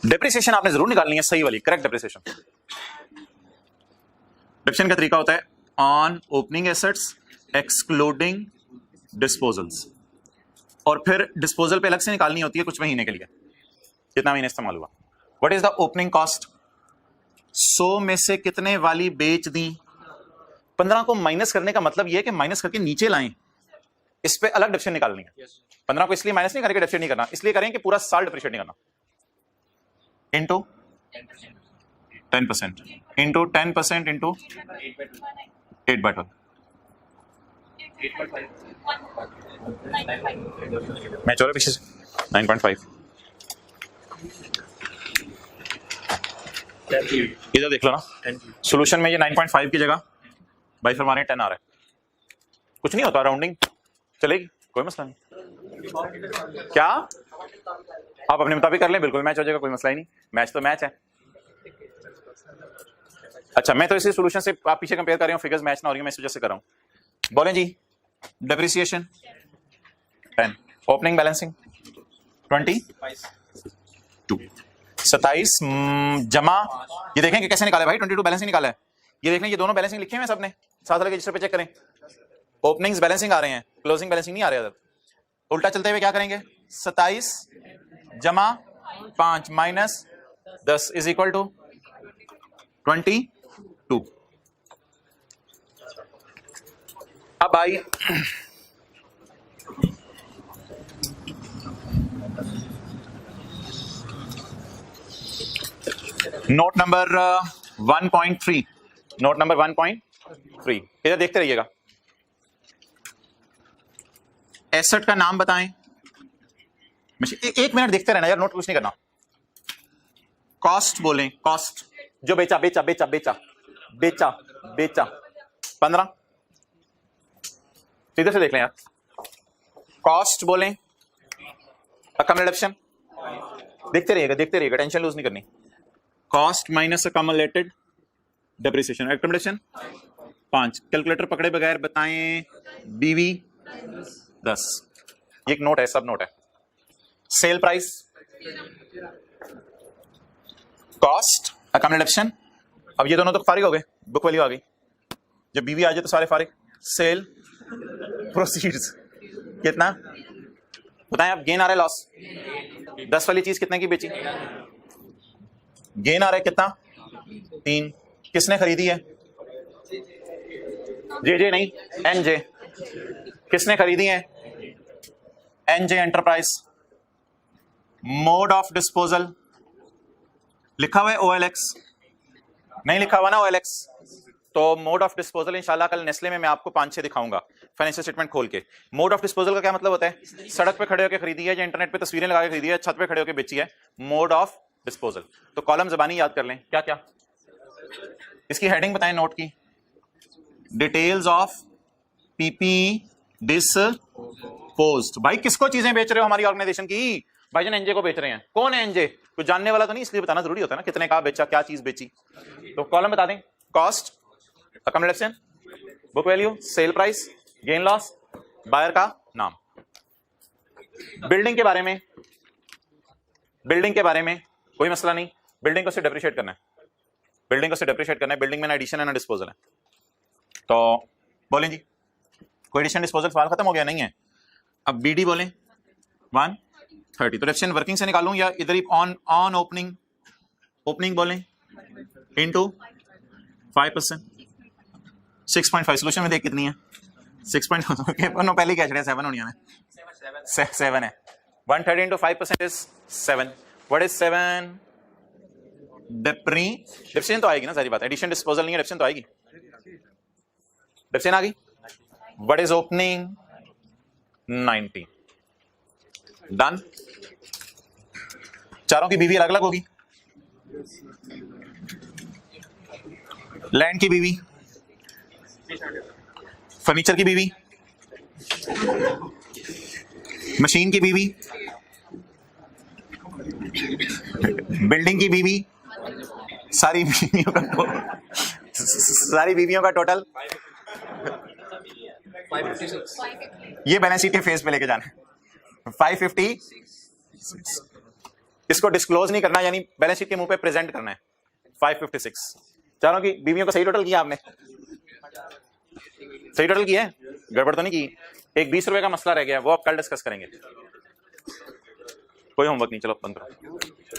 डेप्रिसिएशन आपने जरूर निकालनी है, सही वाली करेक्ट डेप्रिसिएशन। डेप्रिसिएशन का तरीका होता है on opening assets excluding disposals, और फिर डिस्पोजल पे अलग से निकालनी होती है कुछ महीने के लिए, कितना महीने इस्तेमाल हुआ। What is the opening cost, 100 में से कितने वाली बेच दी। 15 को माइनस करने का मतलब यह है कि माइनस करके नीचे लाएं, इस पे अलग डेप्रिसिएशन निकालनी है। 15 को इसलिए माइनस नहीं करेंगे, डेप्रिसिएट नहीं करना, इसलिए करें कि पूरा साल डेप्रिसिएट नहीं करना। इनटू 10% इनटू 10% इनटू 8/12, मैं चोरे पीछे से 9.5। इधर देख लो ना, सॉल्यूशन में ये 9.5 की जगह भाई फरमा रहे हैं 10 आ रहा है। कुछ नहीं होता, राउंडिंग चलेगी, कोई मसला नहीं। क्या आप अपने मुताबिक कर लें, बिल्कुल मैच हो जाएगा, कोई मसला ही नहीं, मैच तो मैच है। अच्छा, मैं तो इसी सॉल्यूशन से आप पीछे कंपेयर कर रहे हो, फिगर्स मैच ना हो रही है, मैं इस वजह से कर रहा हूं। बोलें जी, डेप्रिसिएशन 10, ओपनिंग बैलेंसिंग 22, 27 जमा, ये देखें कि कैसे निकाला भाई, 22 बैलेंसिंग निकाला है। ये देख लें, ये दोनों बैलेंसिंग लिखे हैं सबने, साथ वाले रजिस्टर पे चेक करें, ओपनिंग्स बैलेंसिंग आ रहे हैं, क्लोजिंग बैलेंसिंग नहीं आ रहे। उल्टा चलते हुए क्या करेंगे, 27 जमा 5 माइनस 10 इज इक्वल टू 22। अब I note number 1.3, note number 1.3, इधर देखते रहिएगा। एसेट का नाम बताएं, एक मिनट देखते रहना यार, नोट कुछ नहीं करना। कॉस्ट बोलें, कॉस्ट जो बेचा बेचा बेचा बेचा बेचा बेचा 15, सीधे से देख लें यार। कॉस्ट बोलें, अकम्युलेशन, देखते रहिएगा, टेंशन लूज नहीं करनी। कॉस्ट माइनस अकम्युलेटेड डेप्रिसिएशन, अकम्युलेशन 5, कैलकुलेटर पकड़े बगैर बताएं बीवी 10। ये एक नोट है, सब नोट है। सेल प्राइस, कॉस्ट, अकम्युलेशन, अब ये दोनों तो फारिग हो गए, बुक वैल्यू आ गई। जब बीवी आ जाए तो सारे फारिग। सेल प्रोसीड्स कितना बताएं आप, गेन आ रहा है लॉस, 10 वाली चीज कितने की बेची, गेन आ रहा है कितना 3, किसने खरीदी है, जे नहीं एनजे, किसने खरीदी है, NJ enterprise. Mode of disposal लिखा हुआ है OLX, नहीं लिखा हुआ ना OLX, तो मोड ऑफ डिस्पोजल इंशाल्लाह कल नेस्ले में मैं आपको 5-6 दिखाऊंगा फाइनेंशियल स्टेटमेंट खोल के। मोड ऑफ डिस्पोजल का क्या मतलब होता है, सड़क पे खड़े होकर खरीदी है या इंटरनेट पे तस्वीरें लगा के खरीदी है, छत पे खड़े होकर बेची है, मोड ऑफ डिस्पोजल। तो कॉलम ज़बानी याद कर लें, क्या क्या, इसकी हेडिंग बताएं नोट की, डिटेल्स ऑफ पीपी डिस्पोज्ड। भाई किसको चीजें बेच रहे हो हमारी ऑर्गेनाइजेशन की, भाईजान एनजे को बेच रहे हैं। कौन है एनजे, कुछ जानने वाला तो नहीं, इसलिए बताना जरूरी होता है ना, कितने का बेचा, क्या चीज बेची। तो कॉलम बता दें, cost, accumulation, book value, sale price, gain loss, buyer का नाम। बिल्डिंग के बारे में, बिल्डिंग के बारे में कोई मसला नहीं, बिल्डिंग को सिर्फ डेप्रिशिएट करना है, बिल्डिंग को सिर्फ डेप्रिशिएट करना है। बिल्डिंग में ना एडिशन है ना डिस्पोजल है। तो बोलें जी, कोई एडिशन डिस्पोजल सवाल खत्म हो गया, नहीं है। अब बीडी बोलें 130, तो डेप्रिसिएशन वर्किंग से निकालूं या इधर ही ऑन ओपनिंग, ओपनिंग बोलें इनटू 5%, 6.5। सोल्यूशन में देख कितनी है, 6.5 पहले क्या चढ़े 7 होनी है, 7 है। 130 into 5% is 7. What is 7? Depreciation तो आएगी ना, सारी बात। एडिशन डिस्पोजल नहीं है, डेप्रिसिएशन तो आएगी, डेप्रिसिएशन आ गई। What is opening? 90. डन। चारों की बीवी अलग अलग होगी, लैंड की बीवी, फर्नीचर की बीवी, मशीन की बीवी, बिल्डिंग की बीवी, सारी बीवियों का सारी बीवियों का टोटल 556। ये बैलेंस शीट के फेस पे लेके जाना है 550। इसको डिस्क्लोज नहीं करना, यानी बैलेंस शीट के मुंह पे प्रेजेंट करना है 556। चारों की बीवियों का सही टोटल किया आपने? सही टोटल किया है, गड़बड़ तो नहीं की? एक 20 रुपए का मसला रह गया, वो आप कल डिस्कस करेंगे। कोई होमवर्क नहीं, चलो बंद करो।